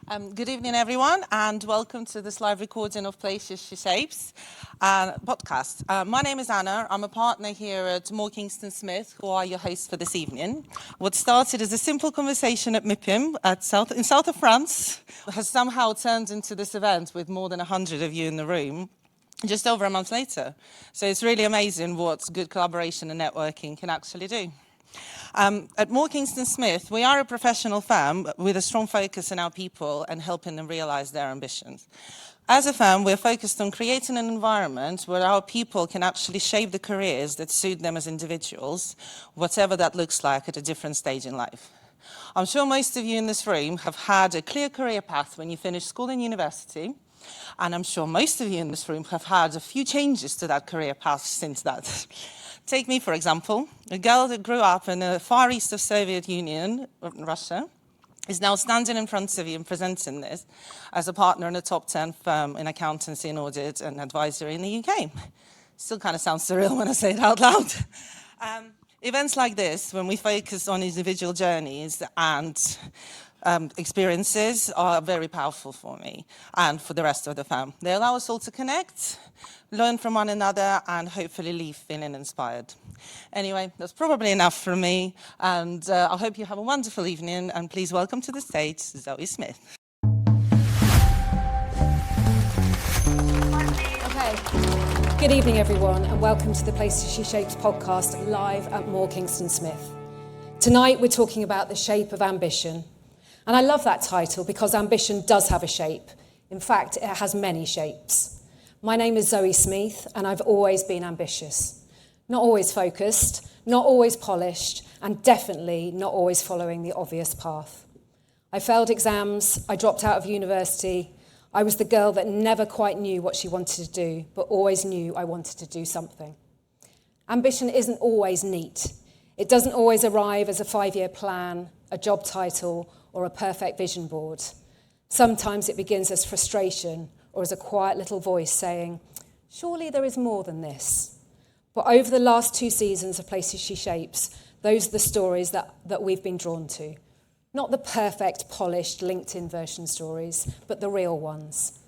Good evening, everyone, and welcome to this live recording of Places She Shapes podcast. My name is Anna. I'm a partner here at Moore Kingston Smith, who are your hosts for this evening. What started as a simple conversation at MIPIM in south of France has somehow turned into this event with more than 100 of you in the room just over a month later. So it's really amazing what good collaboration and networking can actually do. At Moore Kingston Smith, we are a professional firm with a strong focus on our people and helping them realize their ambitions. As a firm, we're focused on creating an environment where our people can actually shape the careers that suit them as individuals, whatever that looks like at a different stage in life. I'm sure most of you in this room have had a clear career path when you finished school and university, and I'm sure most of you in this room have had a few changes to that career path since that. Take me, for example, a girl that grew up in the far east of Soviet Union, Russia, is now standing in front of you and presenting this as a partner in a top 10 firm in accountancy and audit and advisory in the UK. Still kind of sounds surreal when I say it out loud. Events like this, when we focus on individual journeys and experiences, are very powerful for me and for the rest of the firm. They allow us all to connect, learn from one another, and hopefully leave feeling inspired. Anyway, that's probably enough from me, and I hope you have a wonderful evening, and please welcome to the stage Zoe Smith. Okay, good evening everyone, and welcome to the Places She Shapes podcast live at Moore Kingston Smith. Tonight we're talking about the shape of ambition. And I love that title because ambition does have a shape. In fact, it has many shapes. My name is Zoe Smith, and I've always been ambitious. Not always focused, not always polished, and definitely not always following the obvious path. I failed exams, I dropped out of university. I was the girl that never quite knew what she wanted to do, but always knew I wanted to do something. Ambition isn't always neat. It doesn't always arrive as a 5-year plan, a job title, or a perfect vision board. Sometimes it begins as frustration or as a quiet little voice saying, surely there is more than this. But over the last 2 seasons of Places She Shapes, those are the stories that we've been drawn to. Not the perfect, polished LinkedIn version stories, but the real ones.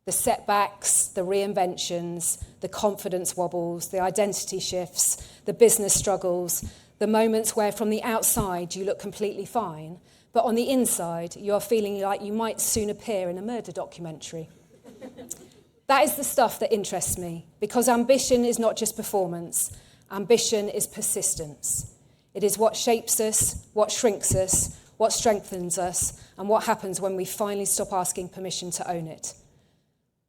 The setbacks, the reinventions, the confidence wobbles, the identity shifts, the business struggles, the moments where from the outside you look completely fine, but on the inside, you are feeling like you might soon appear in a murder documentary. That is the stuff that interests me, because ambition is not just performance. Ambition is persistence. It is what shapes us, what shrinks us, what strengthens us, and what happens when we finally stop asking permission to own it.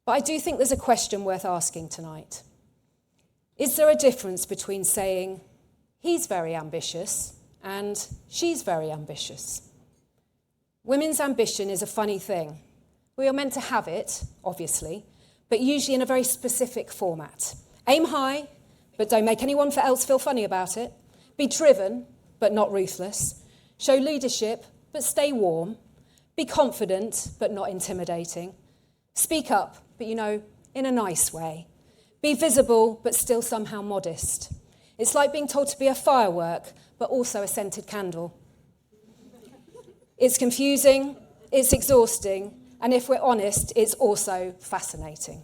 But I do think there's a question worth asking tonight. Is there a difference between saying, he's very ambitious, and she's very ambitious? Women's ambition is a funny thing. We are meant to have it, obviously, but usually in a very specific format. Aim high, but don't make anyone else feel funny about it. Be driven, but not ruthless. Show leadership, but stay warm. Be confident, but not intimidating. Speak up, but in a nice way. Be visible, but still somehow modest. It's like being told to be a firework, but also a scented candle. It's confusing, it's exhausting, and if we're honest, it's also fascinating.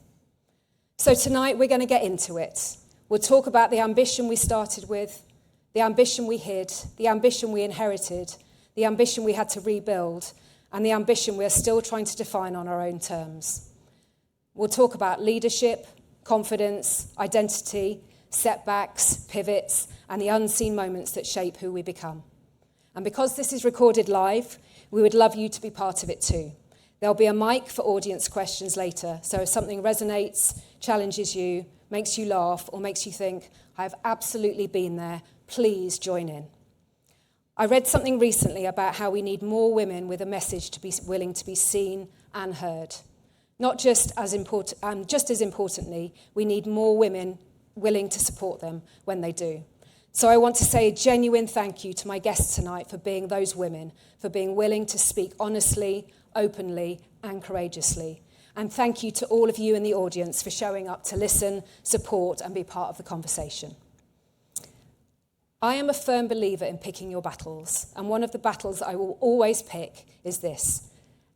So tonight we're going to get into it. We'll talk about the ambition we started with, the ambition we hid, the ambition we inherited, the ambition we had to rebuild, and the ambition we're still trying to define on our own terms. We'll talk about leadership, confidence, identity, setbacks, pivots, and the unseen moments that shape who we become. And because this is recorded live, we would love you to be part of it too. There'll be a mic for audience questions later, so if something resonates, challenges you, makes you laugh, or makes you think, I've absolutely been there, please join in. I read something recently about how we need more women with a message to be willing to be seen and heard. Not just as importantly, we need more women willing to support them when they do. So I want to say a genuine thank you to my guests tonight for being those women, for being willing to speak honestly, openly, and courageously. And thank you to all of you in the audience for showing up to listen, support, and be part of the conversation. I am a firm believer in picking your battles, and one of the battles I will always pick is this.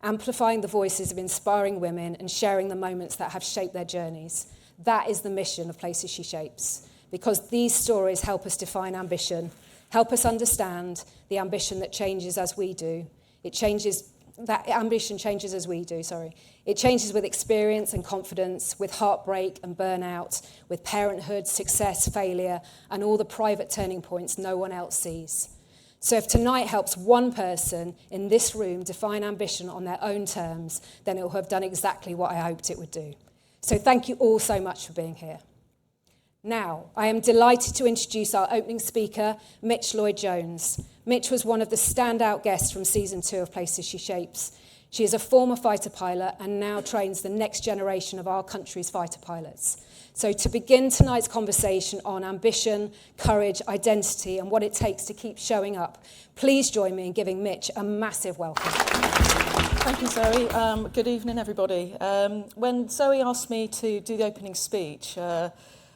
amplifying the voices of inspiring women and sharing the moments that have shaped their journeys. That is the mission of Places She Shapes, because these stories help us define ambition, help us understand the ambition that changes as we do. That ambition changes as we do, It changes with experience and confidence, with heartbreak and burnout, with parenthood, success, failure, and all the private turning points no one else sees. So if tonight helps one person in this room define ambition on their own terms, then it will have done exactly what I hoped it would do. So thank you all so much for being here. Now, I am delighted to introduce our opening speaker, Mitch Lloyd-Jones. Mitch was one of the standout guests from season 2 of Places She Shapes. She is a former fighter pilot and now trains the next generation of our country's fighter pilots. So to begin tonight's conversation on ambition, courage, identity, and what it takes to keep showing up, please join me in giving Mitch a massive welcome. Thank you, Zoe. Good evening, everybody. When Zoe asked me to do the opening speech,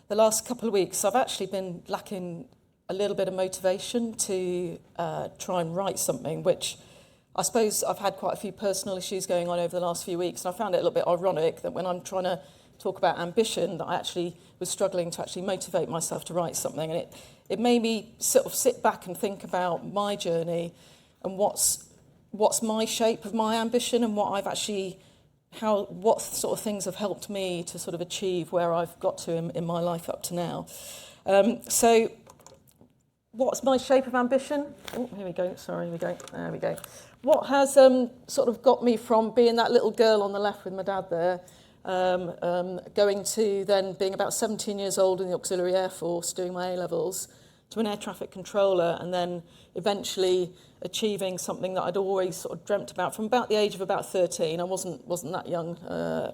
the last couple of weeks, I've actually been lacking a little bit of motivation to try and write something, which I suppose I've had quite a few personal issues going on over the last few weeks, and I found it a little bit ironic that when I'm trying to talk about ambition, that I actually was struggling to actually motivate myself to write something. And it made me sort of sit back and think about my journey and what's my shape of my ambition and what I've actually... what sort of things have helped me to sort of achieve where I've got to in my life up to now. So what's my shape of ambition? Oh, here we go. Sorry, here we go. There we go. What has sort of got me from being that little girl on the left with my dad there, going to then being about 17 years old in the Auxiliary Air Force, doing my A-levels, to an air traffic controller, and then eventually achieving something that I'd always sort of dreamt about from about the age of about 13. I wasn't that young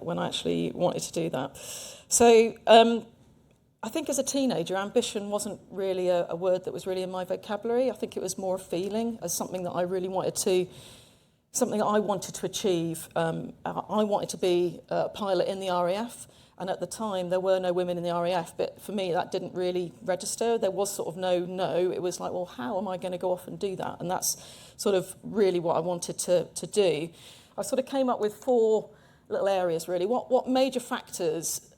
when I actually wanted to do that. So I think as a teenager, ambition wasn't really a word that was really in my vocabulary. I think it was more a feeling, as something that I really wanted to, something that I wanted to achieve. I wanted to be a pilot in the RAF. And at the time, there were no women in the RAF, but for me, that didn't really register. There was sort of no. It was like, well, how am I going to go off and do that? And that's sort of really what I wanted to do. I sort of came up with 4 little areas, really. What major factors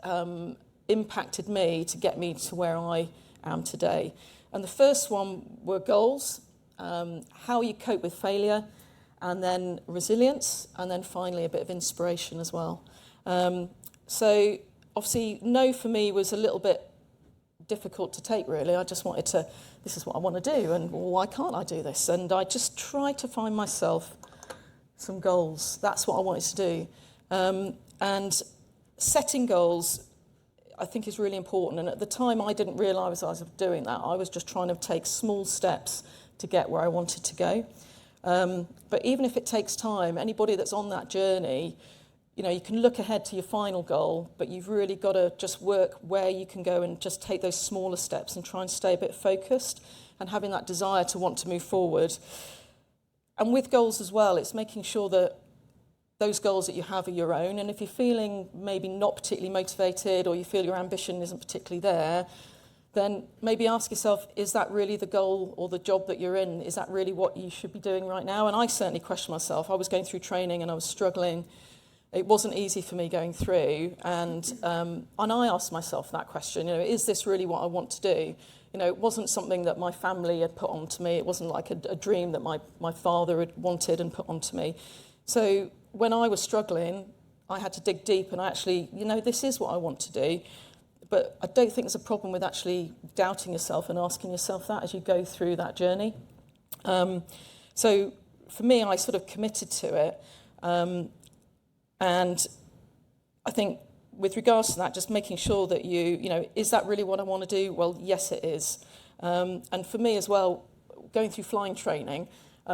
impacted me to get me to where I am today? And the first one were goals, how you cope with failure, and then resilience, and then finally a bit of inspiration as well. So obviously, no for me was a little bit difficult to take, really. I just wanted to, this is what I want to do, and well, why can't I do this? And I just tried to find myself some goals. That's what I wanted to do. And setting goals, I think, is really important. And at the time, I didn't realise I was doing that. I was just trying to take small steps to get where I wanted to go. But even if it takes time, anybody that's on that journey, you know, you can look ahead to your final goal, but you've really got to just work where you can go and just take those smaller steps and try and stay a bit focused and having that desire to want to move forward. And with goals as well, it's making sure that those goals that you have are your own. And if you're feeling maybe not particularly motivated or you feel your ambition isn't particularly there, then maybe ask yourself, is that really the goal or the job that you're in? Is that really what you should be doing right now? And I certainly questioned myself. I was going through training and I was struggling. It wasn't easy for me going through, and I asked myself that question, you know, is this really what I want to do? You know, it wasn't something that my family had put onto me. It wasn't like a dream that my father had wanted and put onto me. So when I was struggling, I had to dig deep and I actually, you know, this is what I want to do. But I don't think there's a problem with actually doubting yourself and asking yourself that as you go through that journey. So for me, I sort of committed to it. And I think with regards to that, just making sure that you know, is that really what I want to do? Well, yes, it is. And for me as well, going through flying training,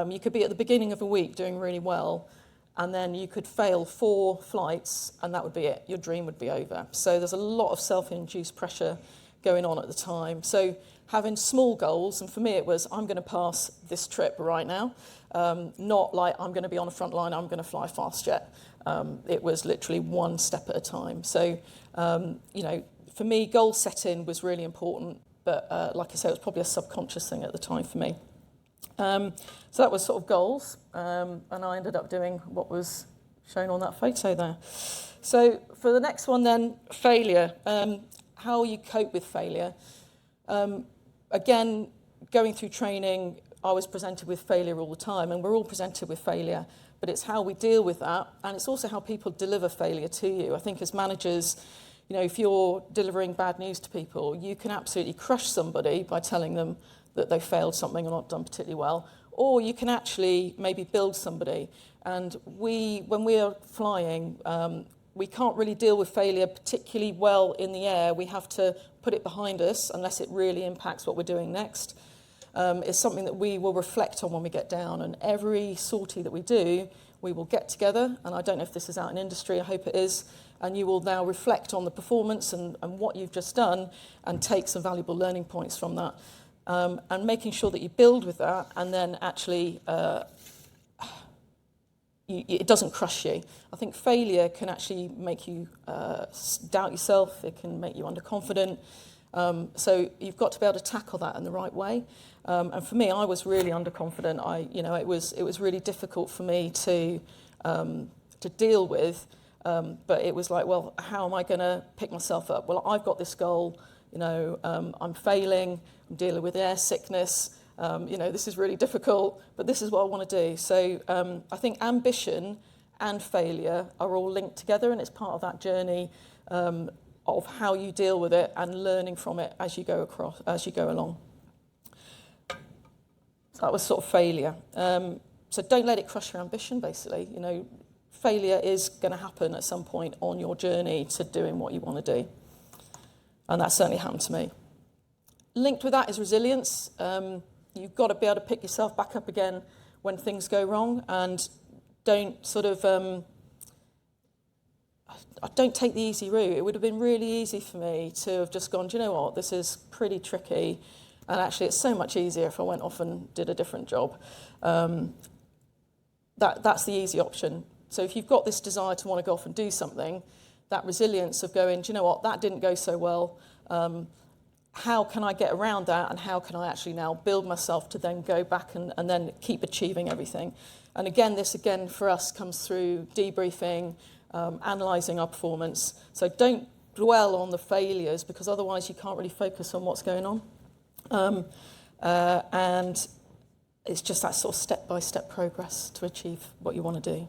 you could be at the beginning of a week doing really well, and then you could fail 4 flights, and that would be it. Your dream would be over. So there's a lot of self-induced pressure going on at the time. So having small goals, and for me it was, I'm going to pass this trip right now. Not like I'm going to be on the front line, I'm going to fly a fast jet. It was literally one step at a time. So, you know, for me, goal setting was really important. But like I said, it was probably a subconscious thing at the time for me. So that was sort of goals. And I ended up doing what was shown on that photo there. So for the next one then, failure. How you cope with failure. Again, going through training, I was presented with failure all the time, and we're all presented with failure, but it's how we deal with that, and it's also how people deliver failure to you. I think as managers, you know, if you're delivering bad news to people, you can absolutely crush somebody by telling them that they failed something or not done particularly well, or you can actually maybe build somebody. And when we are flying, we can't really deal with failure particularly well in the air. We have to put it behind us unless it really impacts what we're doing next. It's something that we will reflect on when we get down, and every sortie that we do, we will get together, and I don't know if this is out in industry, I hope it is, and you will now reflect on the performance and what you've just done and take some valuable learning points from that, and making sure that you build with that, and then actually it doesn't crush you. I think failure can actually make you doubt yourself, it can make you underconfident, so you've got to be able to tackle that in the right way. And for me, I was really underconfident. It was really difficult for me to deal with. But it was like, well, how am I going to pick myself up? Well, I've got this goal. I'm failing. I'm dealing with air sickness. This is really difficult, but this is what I want to do. So I think ambition and failure are all linked together, and it's part of that journey of how you deal with it and learning from it as you go along. That was sort of failure. So don't let it crush your ambition, basically. Failure is going to happen at some point on your journey to doing what you want to do. And that certainly happened to me. Linked with that is resilience. You've got to be able to pick yourself back up again when things go wrong, and don't don't take the easy route. It would have been really easy for me to have just gone, do you know what, this is pretty tricky. And actually, it's so much easier if I went off and did a different job. That's the easy option. So if you've got this desire to want to go off and do something, that resilience of going, do you know what, that didn't go so well. How can I get around that, and how can I actually now build myself to then go back and then keep achieving everything? And again, this for us comes through debriefing, analysing our performance. So don't dwell on the failures, because otherwise you can't really focus on what's going on. And it's just that sort of step-by-step progress to achieve what you want to do.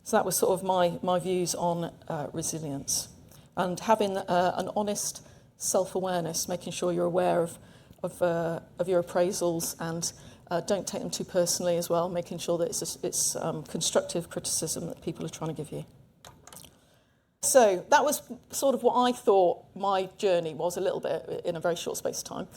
So that was sort of my views on resilience. And having an honest self-awareness, making sure you're aware of your appraisals, and don't take them too personally as well, making sure that it's constructive criticism that people are trying to give you. So that was sort of what I thought my journey was, a little bit in a very short space of time.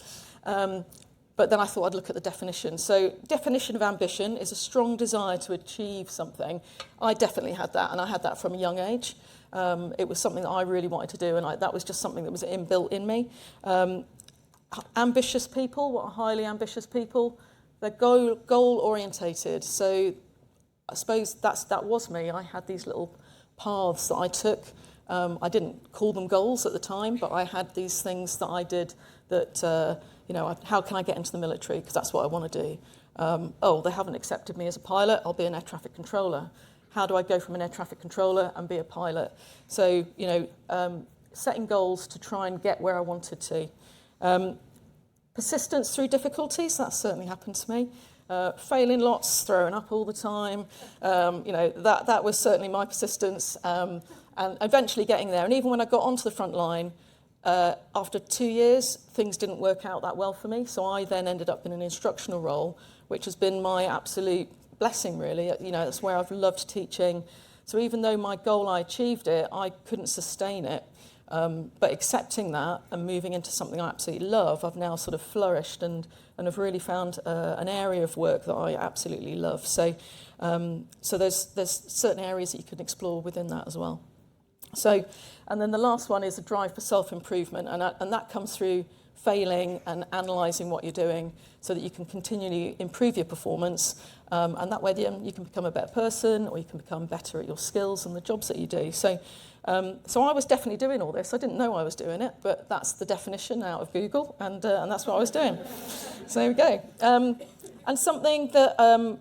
But then I thought I'd look at the definition. So definition of ambition is a strong desire to achieve something. I definitely had that, and I had that from a young age. It was something that I really wanted to do, and that was just something that was inbuilt in me. Ambitious people, what are highly ambitious people? They're goal-orientated. So I suppose that was me. I had these little paths that I took. I didn't call them goals at the time, but I had these things that I did that, how can I get into the military? Because that's what I want to do. They haven't accepted me as a pilot. I'll be an air traffic controller. How do I go from an air traffic controller and be a pilot? So, setting goals to try and get where I wanted to. Persistence through difficulties, that certainly happened to me. Failing lots, throwing up all the time. That was certainly my persistence. And eventually getting there. And even when I got onto the front line, after 2 years, things didn't work out that well for me. So I then ended up in an instructional role, which has been my absolute blessing, really. That's where I've loved teaching. So even though my goal, I achieved it, I couldn't sustain it. But accepting that and moving into something I absolutely love, I've now sort of flourished and have really found an area of work that I absolutely love. So there's certain areas that you can explore within that as well. So, and then the last one is a drive for self-improvement, and that comes through failing and analysing what you're doing so that you can continually improve your performance, and that way you can become a better person, or you can become better at your skills and the jobs that you do. So I was definitely doing all this. I didn't know I was doing it, but that's the definition out of Google, and that's what I was doing. So there we go. And something that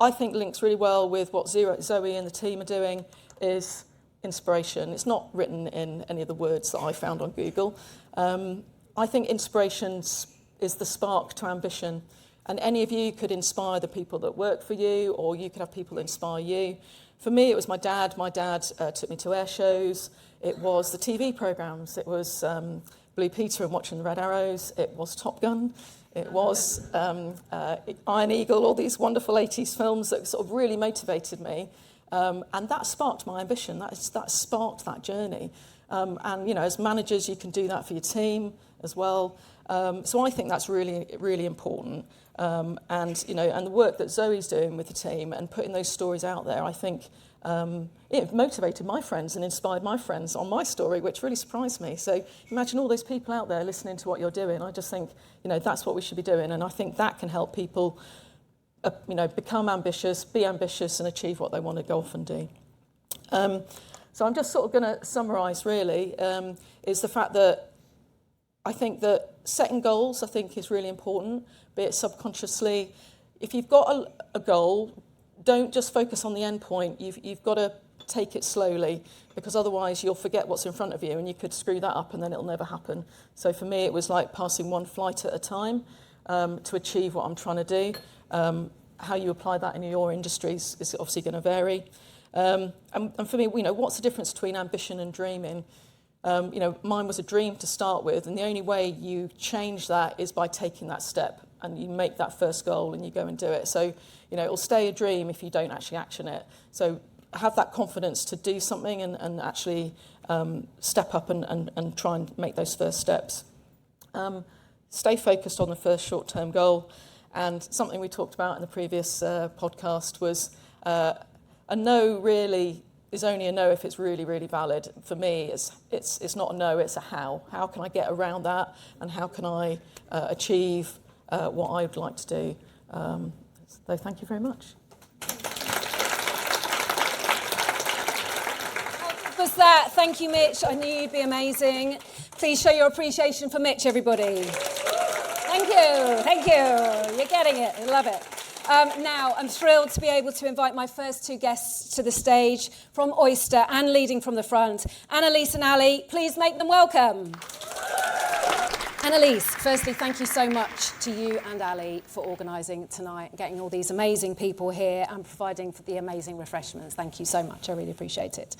I think links really well with what Zoe and the team are doing is inspiration. It's not written in any of the words that I found on Google. I think inspiration is the spark to ambition. And any of you could inspire the people that work for you, or you could have people inspire you. For me, it was my dad. My dad took me to air shows. It was the TV programmes. It was Blue Peter and Watching the Red Arrows. It was Top Gun. It was Iron Eagle, all these wonderful 80s films that sort of really motivated me. And that sparked my ambition. That sparked that journey. And, you know, as managers, you can do that for your team as well. So I think that's really, really important. And, you know, and the work that Zoe's doing with the team and putting those stories out there, I think it motivated my friends and inspired my friends on my story, which really surprised me. So imagine all those people out there listening to what you're doing. I just think, you know, that's what we should be doing. And I think that can help people, you know, become ambitious, be ambitious and achieve what they want to go off and do. So I'm just sort of going to summarise, really, is the fact that I think that setting goals, I think, is really important, be it subconsciously. If you've got a goal, don't just focus on the end point. You've got to take it slowly, because otherwise you'll forget what's in front of you and you could screw that up and then it'll never happen. So for me, it was like passing one flight at a time to achieve what I'm trying to do. How you apply that in your industries is obviously going to vary. And for me, you know, what's the difference between ambition and dreaming? You know, mine was a dream to start with, and the only way you change that is by taking that step, and you make that first goal and you go and do it. So, you know, it'll stay a dream if you don't actually action it. So have that confidence to do something and actually step up and try and make those first steps. Stay focused on the first short-term goal. And something we talked about in the previous podcast was a no really is only a no if it's really, really valid. For me, it's not a no, it's a how. How can I get around that, and how can I achieve what I'd like to do? So thank you very much. Was that? Thank you, Mitch. I knew you'd be amazing. Please show your appreciation for Mitch, everybody. Thank you. Thank you. You're getting it. I love it. Now, I'm thrilled to be able to invite my first two guests to the stage from Oyster and leading from the front, Annelies and Ali. Please make them welcome. Annelies, firstly, thank you so much to you and Ali for organising tonight, getting all these amazing people here and providing for the amazing refreshments. Thank you so much. I really appreciate it.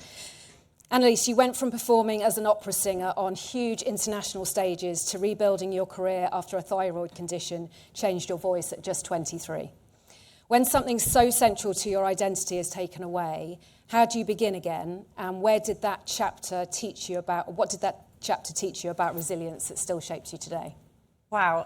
Annelies, you went from performing as an opera singer on huge international stages to rebuilding your career after a thyroid condition changed your voice at just 23. When something so central to your identity is taken away, how do you begin again? And what did that chapter teach you about resilience that still shapes you today? Wow.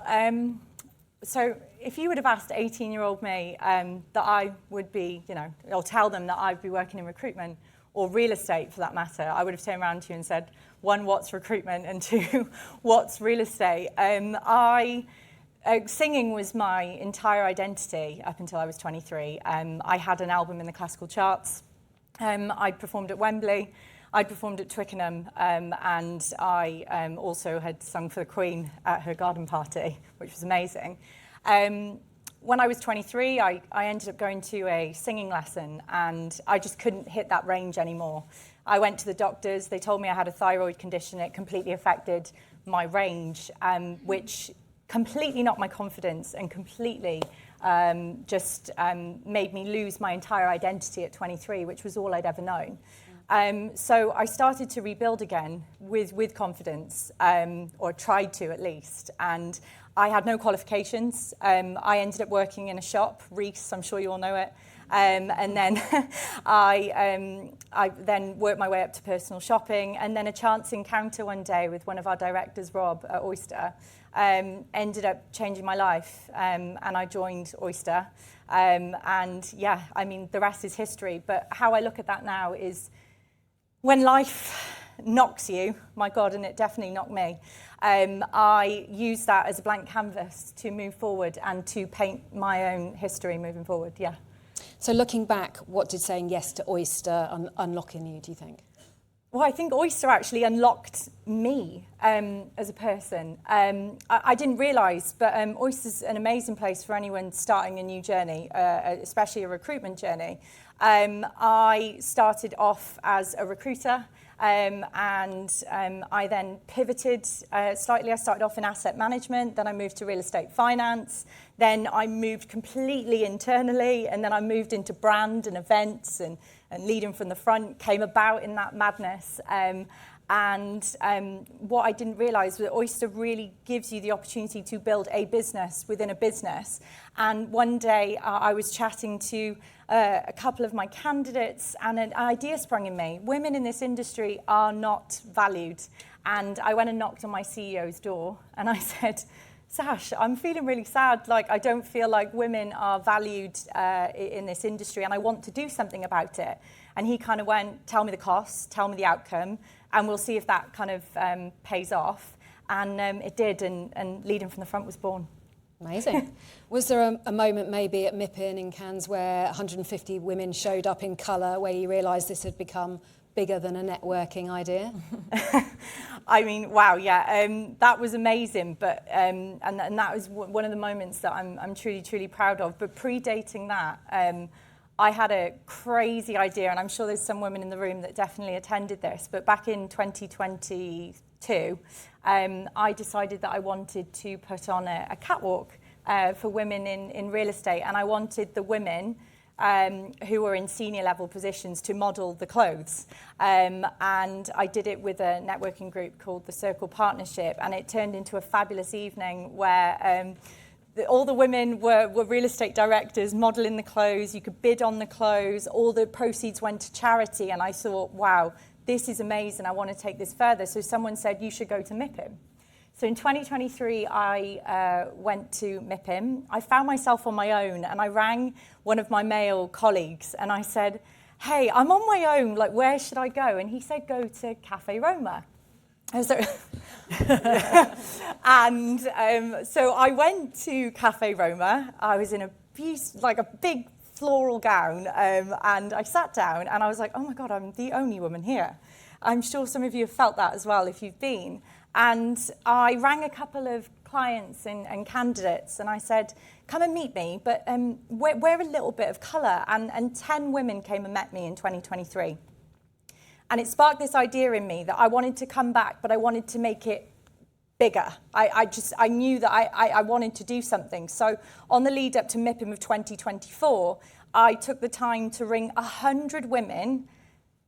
So if you would have asked 18-year-old me that I would be, you know, or tell them that I'd be working in recruitment or real estate for that matter, I would have turned around to you and said, one, what's recruitment? And two, what's real estate? Singing was my entire identity up until I was 23. I had an album in the classical charts. I performed at Wembley. I performed at Twickenham, and I also had sung for the Queen at her garden party, which was amazing. When I was 23, I ended up going to a singing lesson, and I just couldn't hit that range anymore. I went to the doctors. They told me I had a thyroid condition. It completely affected my range, which completely knocked my confidence and completely made me lose my entire identity at 23, which was all I'd ever known. So I started to rebuild again with confidence, or tried to at least, and I had no qualifications. I ended up working in a shop, Reese, I'm sure you all know it, and then I then worked my way up to personal shopping, and then a chance encounter one day with one of our directors, Rob, at Oyster, ended up changing my life, and I joined Oyster, and yeah, I mean, the rest is history, but how I look at that now is when life knocks you, my God, and it definitely knocked me, I use that as a blank canvas to move forward and to paint my own history moving forward, yeah. So looking back, what did saying yes to Oyster unlock in you, do you think? Well, I think Oyster actually unlocked me as a person. I didn't realise, but Oyster's an amazing place for anyone starting a new journey, especially a recruitment journey. I started off as a recruiter, and I then pivoted slightly. I started off in asset management, then I moved to real estate finance, then I moved completely internally, and then I moved into brand and events and leading from the front, came about in that madness. What I didn't realise was that Oyster really gives you the opportunity to build a business within a business. And one day I was chatting to a couple of my candidates, and an idea sprung in me. Women in this industry are not valued. And I went and knocked on my CEO's door, and I said, Sash, I'm feeling really sad. Like, I don't feel like women are valued in this industry, and I want to do something about it. And he kind of went, tell me the costs, tell me the outcome, and we'll see if that kind of pays off. And it did, and Leading from the Front was born. Amazing. Was there a moment maybe at MIPIM in Cannes where 150 women showed up in colour, where you realised this had become bigger than a networking idea? I mean, wow, yeah, that was amazing. But and that was one of the moments that I'm truly, truly proud of. But predating that, I had a crazy idea, and I'm sure there's some women in the room that definitely attended this. But back in 2022, I decided that I wanted to put on a catwalk for women in real estate, and I wanted the women who were in senior level positions to model the clothes. And I did it with a networking group called the Circle Partnership, and it turned into a fabulous evening where all the women were real estate directors modelling the clothes. You could bid on the clothes. All the proceeds went to charity. And I thought, wow, this is amazing. I want to take this further. So someone said, you should go to MIPIM. So in 2023, I went to MIPIM. I found myself on my own, and I rang one of my male colleagues, and I said, hey, I'm on my own. Like, where should I go? And he said, go to Cafe Roma. So, so I went to Cafe Roma. I was in a big floral gown, and I sat down, and I was like, oh my God, I'm the only woman here. I'm sure some of you have felt that as well if you've been. And I rang a couple of clients and candidates, and I said, come and meet me, but wear a little bit of colour. And 10 women came and met me in 2023. And it sparked this idea in me that I wanted to come back, but I wanted to make it bigger. I knew that I wanted to do something. So on the lead up to MIPIM of 2024, I took the time to ring 100 women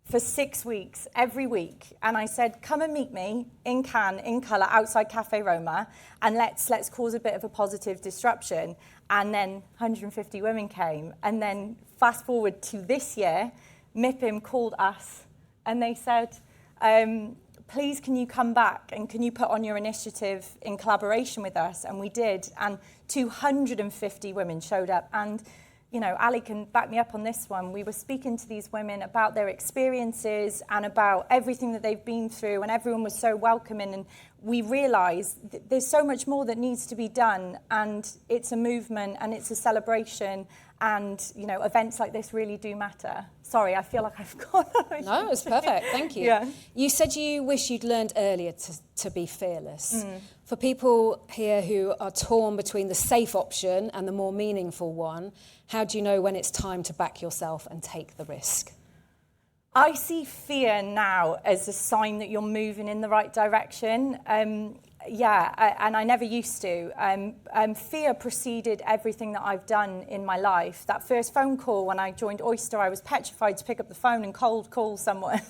for 6 weeks, every week. And I said, come and meet me in Cannes, in colour, outside Cafe Roma, and let's cause a bit of a positive disruption. And then 150 women came. And then fast forward to this year, MIPIM called us, and they said, please, can you come back and can you put on your initiative in collaboration with us? And we did. And 250 women showed up. And, you know, Ali can back me up on this one. We were speaking to these women about their experiences and about everything that they've been through. And everyone was so welcoming. And we realised that there's so much more that needs to be done. And it's a movement and it's a celebration. And, you know, events like this really do matter. Sorry, I feel like I've gone on. No, it's perfect. Thank you. Yeah. You said you wish you'd learned earlier to be fearless. For people here who are torn between the safe option and the more meaningful one, how do you know when it's time to back yourself and take the risk? I see fear now as a sign that you're moving in the right direction. And I never used to. Fear preceded everything that I've done in my life. That first phone call when I joined Oyster, I was petrified to pick up the phone and cold call someone.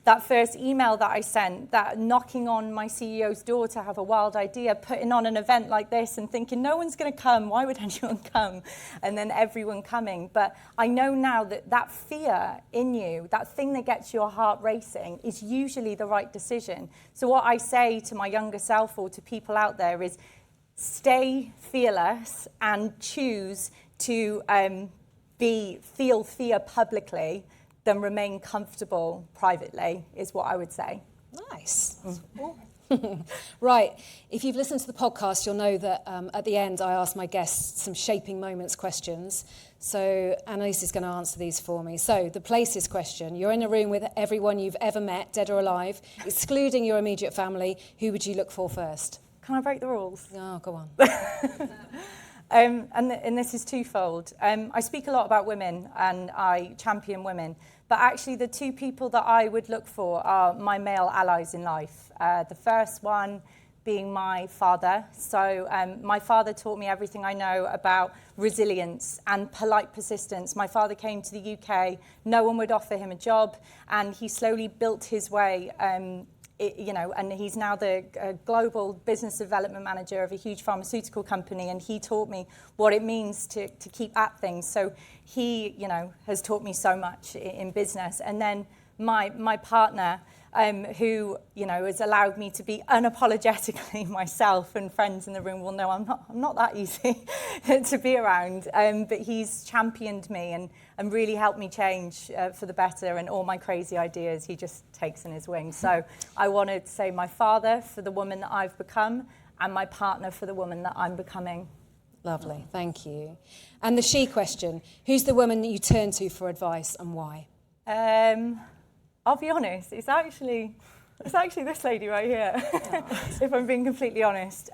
That first email that I sent, that knocking on my CEO's door to have a wild idea, putting on an event like this and thinking, no one's going to come, why would anyone come? And then everyone coming. But I know now that that fear in you, that thing that gets your heart racing, is usually the right decision. So what I say to my younger self or to people out there is stay fearless and choose to feel fear publicly than remain comfortable privately, is what I would say. Nice. Right, if you've listened to the podcast, you'll know that at the end I ask my guests some shaping moments questions. So Annelies is going to answer these for me. So the places question, you're in a room with everyone you've ever met, dead or alive, excluding your immediate family. Who would you look for first? Can I break the rules? Oh, go on. And this is twofold. I speak a lot about women and I champion women, but actually the two people that I would look for are my male allies in life. The first one being my father. So my father taught me everything I know about resilience and polite persistence. My father came to the UK, no one would offer him a job, and he slowly built his way and he's now the global business development manager of a huge pharmaceutical company, and he taught me what it means to keep at things. So he, has taught me so much in business. And then my partner, who, has allowed me to be unapologetically myself, and friends in the room will know I'm not that easy to be around, but he's championed me and really helped me change for the better, and all my crazy ideas he just takes in his wings. So I wanted to say my father for the woman that I've become, and my partner for the woman that I'm becoming. Lovely, thank you. And the she question, who's the woman that you turn to for advice and why? I'll be honest, it's actually this lady right here, if I'm being completely honest.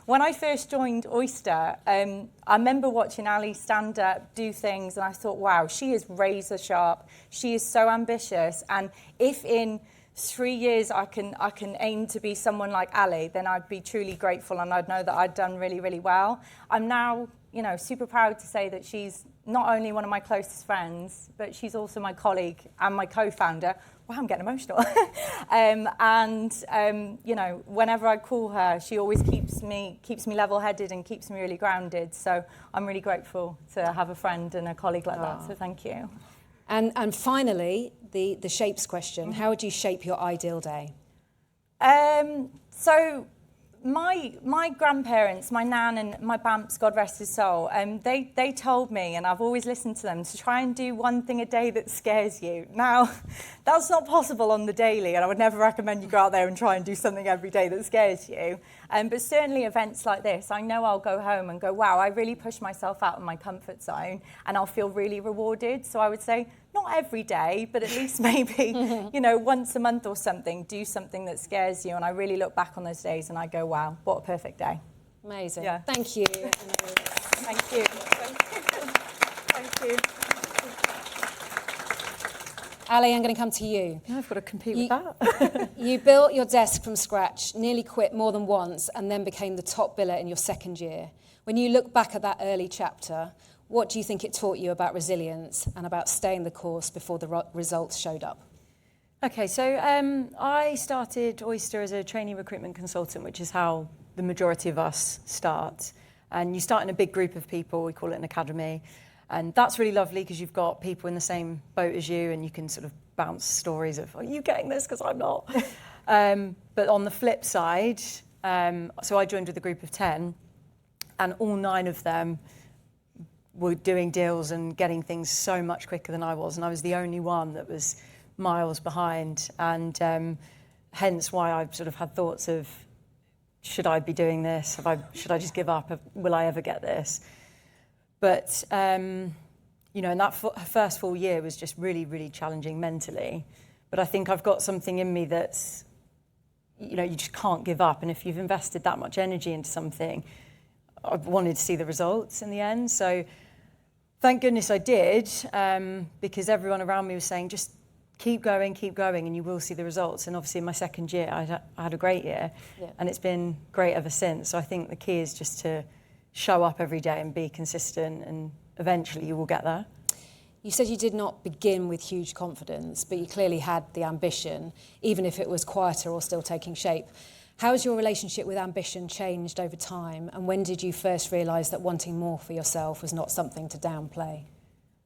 When I first joined Oyster, I remember watching Ali stand up, do things, and I thought, wow, she is razor sharp. She is so ambitious. And if in 3 years I can aim to be someone like Ali, then I'd be truly grateful, and I'd know that I'd done really, really well. I'm now, super proud to say that she's not only one of my closest friends, but she's also my colleague and my co-founder. Wow, I'm getting emotional. Whenever I call her, she always keeps me level-headed and keeps me really grounded. So I'm really grateful to have a friend and a colleague like that. So thank you. And finally, the shapes question. How would you shape your ideal day? So my grandparents, my nan and my bamps, God rest his soul, they told me, and I've always listened to them, to try and do one thing a day that scares you. Now, that's not possible on the daily, and I would never recommend you go out there and try and do something every day that scares you. But certainly events like this, I know I'll go home and go, wow, I really pushed myself out of my comfort zone, and I'll feel really rewarded. So I would say, not every day, but at least maybe, once a month or something, do something that scares you. And I really look back on those days and I go, wow, what a perfect day. Amazing. Yeah. Thank you. Thank you. Thank you. Ali, I'm going to come to you. I've got to compete with that. You built your desk from scratch, nearly quit more than once, and then became the top biller in your second year. When you look back at that early chapter, what do you think it taught you about resilience and about staying the course before the results showed up? Okay, so I started Oyster as a trainee recruitment consultant, which is how the majority of us start. And you start in a big group of people, we call it an academy. And that's really lovely because you've got people in the same boat as you and you can sort of bounce stories of, are you getting this? Because I'm not. But on the flip side, so I joined with a group of 10 and all 9 of them were doing deals and getting things so much quicker than I was. And I was the only one that was miles behind. And hence why I've sort of had thoughts of, should I be doing this? Should I just give up? Will I ever get this? But, and that first full year was just really, really challenging mentally. But I think I've got something in me that's, you just can't give up. And if you've invested that much energy into something, I wanted to see the results in the end. So thank goodness I did, because everyone around me was saying, just keep going, and you will see the results. And obviously in my second year, I had a great year, and it's been great ever since. So I think the key is just to show up every day and be consistent, and eventually you will get there. You said you did not begin with huge confidence, but you clearly had the ambition, even if it was quieter or still taking shape. How has your relationship with ambition changed over time? And when did you first realise that wanting more for yourself was not something to downplay?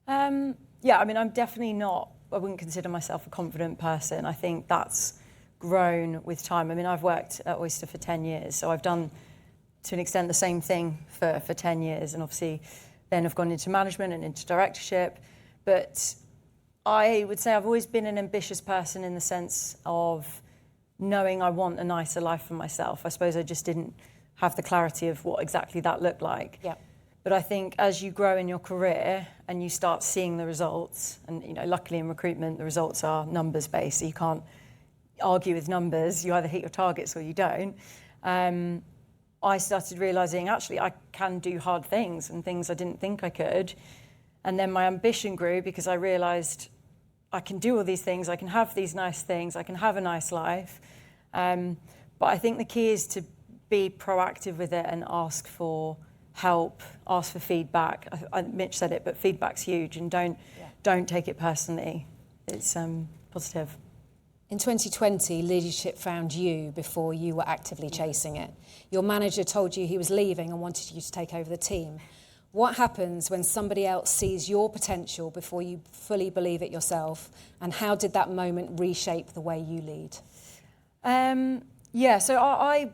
I'm definitely not, I wouldn't consider myself a confident person. I think that's grown with time. I've worked at Oyster for 10 years, so I've done, to an extent, the same thing for 10 years. And obviously then I've gone into management and into directorship. But I would say I've always been an ambitious person in the sense of knowing I want a nicer life for myself. I suppose I just didn't have the clarity of what exactly that looked like. Yeah. But I think as you grow in your career and you start seeing the results, and luckily in recruitment the results are numbers based, so you can't argue with numbers. You either hit your targets or you don't. I started realising actually I can do hard things and things I didn't think I could. And then my ambition grew because I realised I can do all these things, I can have these nice things, I can have a nice life. But I think the key is to be proactive with it and ask for help, ask for feedback. Mitch said it, but feedback's huge, and don't take it personally. It's positive. In 2020, leadership found you before you were actively chasing it. Your manager told you he was leaving and wanted you to take over the team. What happens when somebody else sees your potential before you fully believe it yourself? And how did that moment reshape the way you lead? So I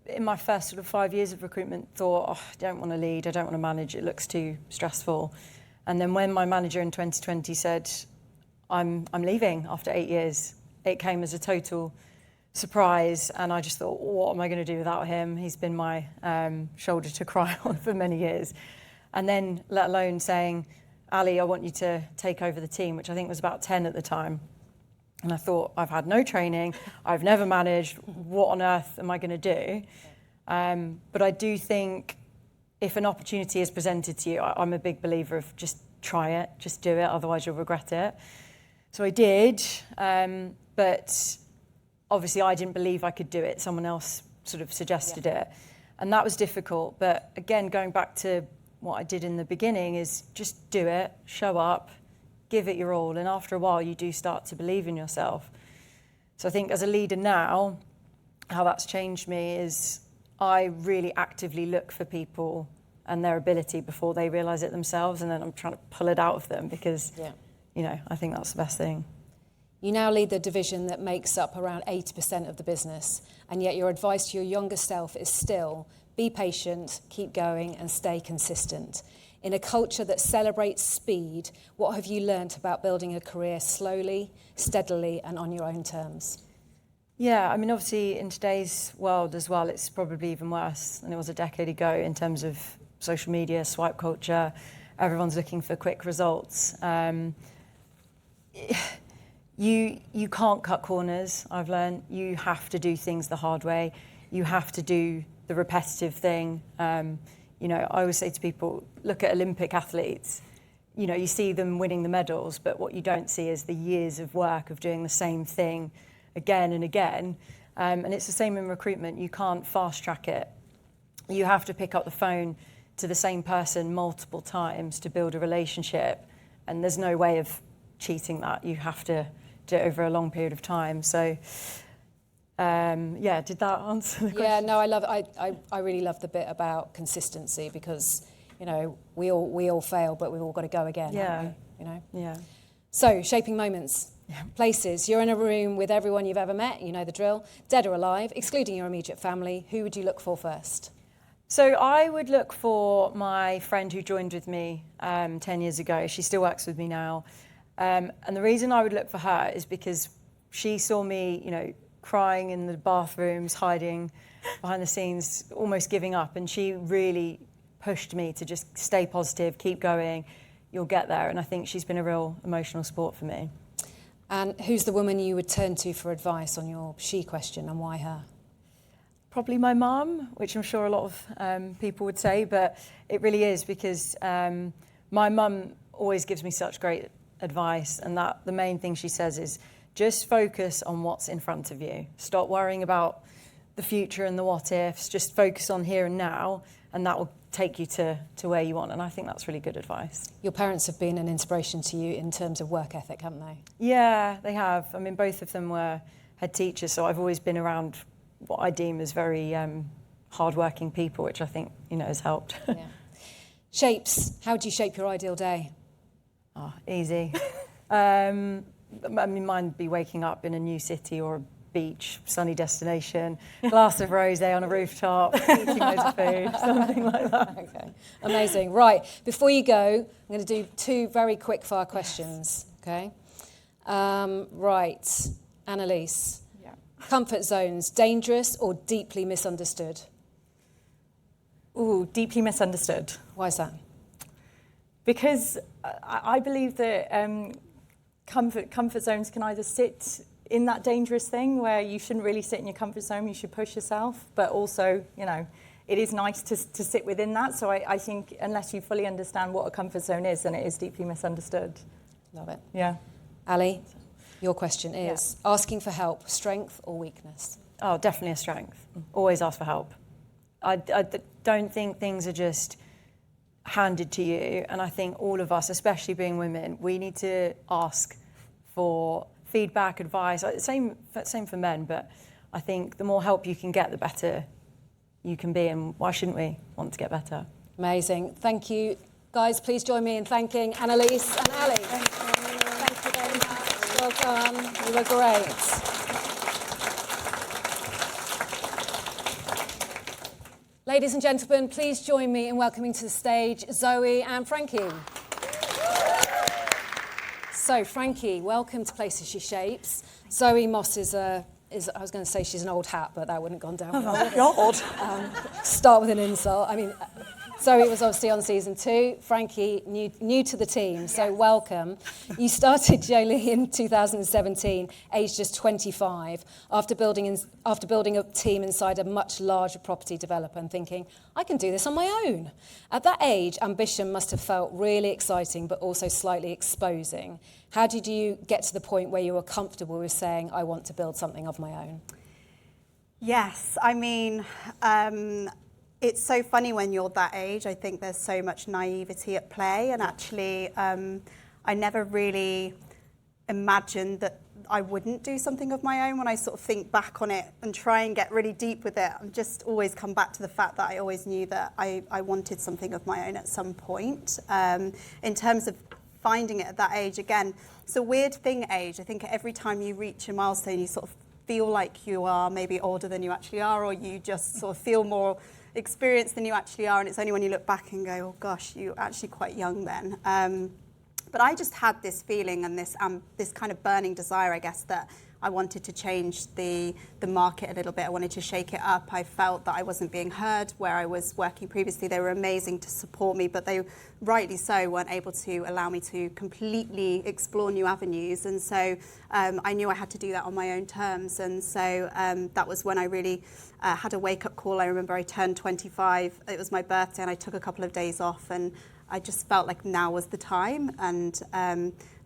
in my first sort of 5 years of recruitment thought, I don't want to lead, I don't want to manage, it looks too stressful. And then when my manager in 2020 said, I'm leaving after 8 years, it came as a total surprise, and I just thought, what am I going to do without him? He's been my shoulder to cry on for many years. And then let alone saying, Ali, I want you to take over the team, which I think was about 10 at the time. And I thought, I've had no training, I've never managed, what on earth am I going to do? But I do think if an opportunity is presented to you, I'm a big believer of just try it, just do it, otherwise you'll regret it. So I did, but obviously I didn't believe I could do it. Someone else sort of suggested it. And that was difficult. But again, going back to what I did in the beginning is just do it, show up, give it your all. And after a while, you do start to believe in yourself. So I think as a leader now, how that's changed me is I really actively look for people and their ability before they realise it themselves. And then I'm trying to pull it out of them because, I think that's the best thing. You now lead the division that makes up around 80% of the business, and yet your advice to your younger self is still be patient, keep going, and stay consistent. In a culture that celebrates speed, what have you learnt about building a career slowly, steadily, and on your own terms? Yeah, I mean, obviously in today's world as well, it's probably even worse than it was a decade ago in terms of social media, swipe culture. Everyone's looking for quick results. You can't cut corners, I've learned. You have to do things the hard way. You have to do the repetitive thing. I always say to people, look at Olympic athletes. You see them winning the medals, but what you don't see is the years of work of doing the same thing again and again. And it's the same in recruitment. You can't fast track it. You have to pick up the phone to the same person multiple times to build a relationship. And there's no way of cheating that. You have to do it over a long period of time. So, did that answer the question? Yeah, no, I really love the bit about consistency because, we all fail, but we've all got to go again, haven't we? Yeah. So, shaping moments. Yeah. Places. You're in a room with everyone you've ever met, you know the drill, dead or alive, excluding your immediate family. Who would you look for first? So I would look for my friend who joined with me 10 years ago. She still works with me now. And the reason I would look for her is because she saw me, crying in the bathrooms, hiding behind the scenes, almost giving up. And she really pushed me to just stay positive, keep going, you'll get there. And I think she's been a real emotional support for me. And who's the woman you would turn to for advice on your she question, and why her? Probably my mum, which I'm sure a lot of people would say, but it really is because my mum always gives me such great advice, and that the main thing she says is just focus on what's in front of you. Stop worrying about the future and the what ifs. Just focus on here and now, and that will take you to where you want. And I think that's really good advice. Your parents have been an inspiration to you in terms of work ethic, haven't they? Yeah, they have. I mean, both of them were head teachers, so I've always been around what I deem as very hard-working people, which I think, has helped. Yeah. Shapes. How do you shape your ideal day? Oh, easy. I mean, mine would be waking up in a new city or a beach, sunny destination, glass of rosé on a rooftop, eating loads of food, something like that. Okay, amazing. Right, before you go, I'm going to do 2 very quick-fire questions, okay? Right, Annelies. Yeah. Comfort zones, dangerous or deeply misunderstood? Ooh, deeply misunderstood. Why is that? Because I believe that comfort zones can either sit in that dangerous thing where you shouldn't really sit in your comfort zone, you should push yourself, but also, you know, it is nice to sit within that. So I think unless you fully understand what a comfort zone is, then it is deeply misunderstood. Love it. Yeah. Ali, your question is, asking for help, strength or weakness? Oh, definitely a strength. Always ask for help. I don't think things are just handed to you. And I think all of us, especially being women, we need to ask for feedback, advice. Same for men, but I think the more help you can get, the better you can be. And why shouldn't we want to get better? Amazing. Thank you. Guys, please join me in thanking Annelies and Ali. Thank you very much. Well done. You were great. Ladies and gentlemen, please join me in welcoming to the stage Zoe and Franky. So, Franky, welcome to Places She Shapes. Zoe Moss is I was going to say she's an old hat, but that wouldn't have gone down well. Start with an insult. I mean, Zoe was obviously on season 2. Franky, new to the team, so welcome. You started Jolie in 2017, aged just 25, after building a team inside a much larger property developer and thinking, I can do this on my own. At that age, ambition must have felt really exciting, but also slightly exposing. How did you get to the point where you were comfortable with saying, I want to build something of my own? Yes, I mean, it's so funny when you're that age. I think there's so much naivety at play, and actually I never really imagined that I wouldn't do something of my own. When I sort of think back on it and try and get really deep with it, I've just always come back to the fact that I always knew that I wanted something of my own at some point. In terms of finding it at that age, again, it's a weird thing, age. I think every time you reach a milestone, you sort of feel like you are maybe older than you actually are, or you just sort of feel more experienced than you actually are, and it's only when you look back and go, oh gosh, you're actually quite young then. But I just had this feeling and this kind of burning desire, I guess, that I wanted to change the market a little bit. I wanted to shake it up. I felt that I wasn't being heard where I was working previously. They were amazing to support me, but they, rightly so, weren't able to allow me to completely explore new avenues. And so I knew I had to do that on my own terms. And so that was when I really had a wake-up call. I remember I turned 25. It was my birthday, and I took a couple of days off, and I just felt like now was the time, and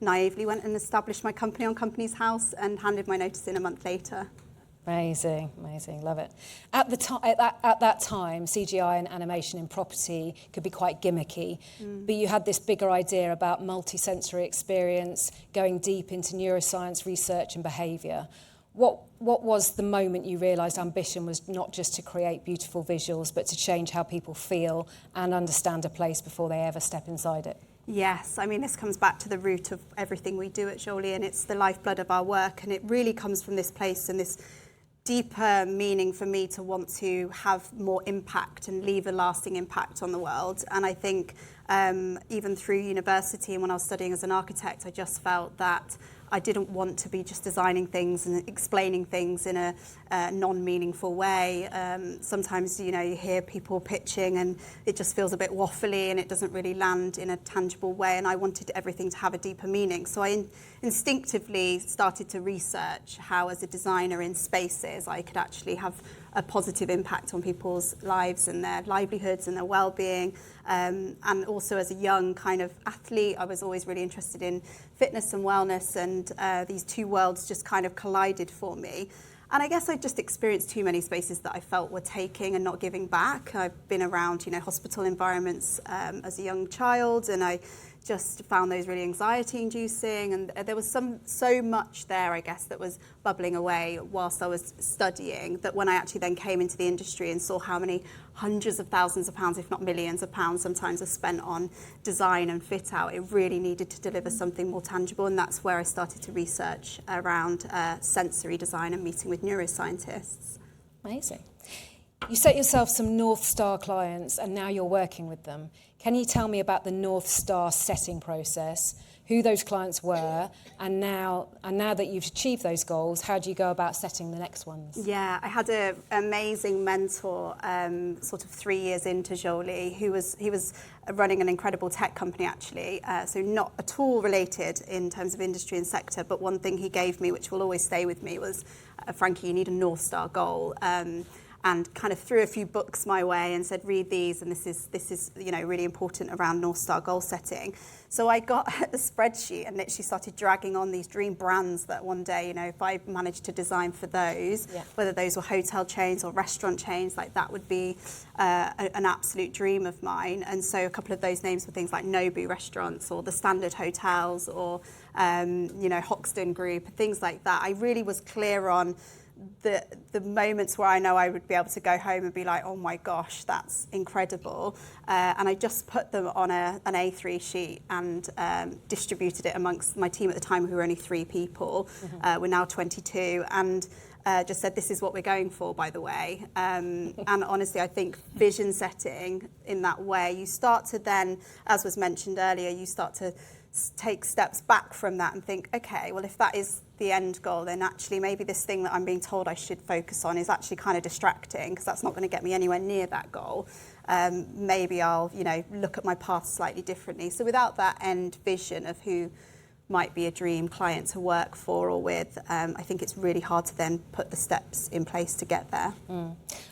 naively went and established my company on Companies House and handed my notice in a month later. Amazing, amazing, love it. At that time, CGI and animation in property could be quite gimmicky, but you had this bigger idea about multi-sensory experience, going deep into neuroscience research and behaviour. What was the moment you realised ambition was not just to create beautiful visuals, but to change how people feel and understand a place before they ever step inside it? Yes, I mean, this comes back to the root of everything we do at Jolie, and it's the lifeblood of our work, and it really comes from this place and this deeper meaning for me to want to have more impact and leave a lasting impact on the world. And I think even through university and when I was studying as an architect, I just felt that I didn't want to be just designing things and explaining things in a non-meaningful way. Sometimes, you know, you hear people pitching and it just feels a bit waffly and it doesn't really land in a tangible way, and I wanted everything to have a deeper meaning. So I instinctively started to research how, as a designer in spaces, I could actually have a positive impact on people's lives and their livelihoods and their well-being. And also as a young kind of athlete, I was always really interested in fitness and wellness, and these two worlds just kind of collided for me. And I guess I just experienced too many spaces that I felt were taking and not giving back. I've been around, you know, hospital environments as a young child, and I just found those really anxiety-inducing, and there was so much there, I guess, that was bubbling away whilst I was studying, that when I actually then came into the industry and saw how many hundreds of thousands of pounds, if not millions of pounds sometimes, are spent on design and fit out, it really needed to deliver something more tangible, and that's where I started to research around sensory design and meeting with neuroscientists. Amazing. You set yourself some North Star clients and now you're working with them. Can you tell me about the North Star setting process? who those clients were, and now that you've achieved those goals, how do you go about setting the next ones? Yeah, I had an amazing mentor sort of 3 years into Jolie, he was running an incredible tech company actually, so not at all related in terms of industry and sector, but one thing he gave me, which will always stay with me, was, Franky, you need a North Star goal. And kind of threw a few books my way and said, read these, and this is really important around North Star goal setting. So I got a spreadsheet and literally started dragging on these dream brands that one day, if I managed to design for those, whether those were hotel chains or restaurant chains, like that would be an absolute dream of mine. And so a couple of those names were things like Nobu restaurants or the Standard hotels or Hoxton Group, things like that. I really was clear on the moments where I know I would be able to go home and be like, oh my gosh, that's incredible. And I just put them on an A3 sheet and distributed it amongst my team at the time, who were only 3 people. We're now 22. And just said, this is what we're going for, by the way. And honestly, I think vision setting in that way, you start to then, as was mentioned earlier, you start to take steps back from that and think, okay, well, if that is the end goal, then actually maybe this thing that I'm being told I should focus on is actually kind of distracting, because that's not going to get me anywhere near that goal. Maybe I'll, look at my path slightly differently. So without that end vision of who might be a dream client to work for or with, I think it's really hard to then put the steps in place to get there.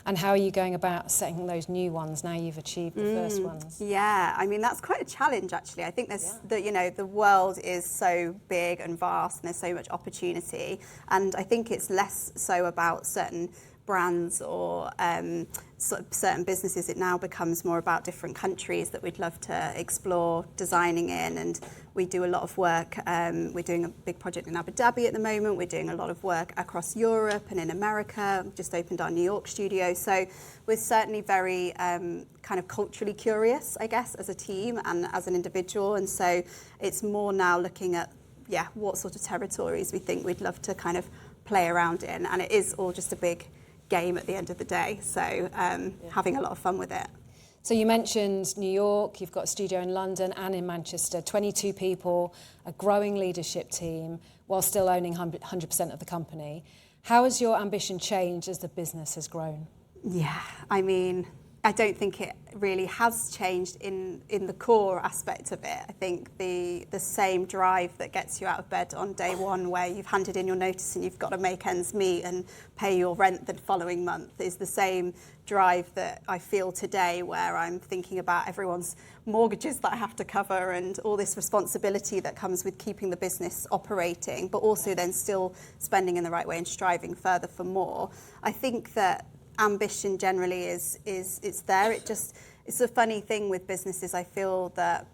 And how are you going about setting those new ones now you've achieved the first ones? Yeah, I mean, that's quite a challenge, actually. I think the world is so big and vast and there's so much opportunity. And I think it's less so about certain brands or sort of certain businesses. It now becomes more about different countries that we'd love to explore designing in, and we do a lot of work. We're doing a big project in Abu Dhabi at the moment. We're doing a lot of work across Europe and in America. We've just opened our New York studio, so we're certainly very kind of culturally curious, I guess, as a team and as an individual. And so it's more now looking at what sort of territories we think we'd love to kind of play around in, and it is all just a big game at the end of the day, so having a lot of fun with it. So you mentioned New York, you've got a studio in London and in Manchester, 22 people, a growing leadership team, while still owning 100% of the company. How has your ambition changed as the business has grown? Yeah, I mean, I don't think it really has changed in the core aspect of it. I think the same drive that gets you out of bed on day one, where you've handed in your notice and you've got to make ends meet and pay your rent the following month, is the same drive that I feel today, where I'm thinking about everyone's mortgages that I have to cover and all this responsibility that comes with keeping the business operating, but also then still spending in the right way and striving further for more. I think that ambition generally is it's there. It's a funny thing with businesses. I feel that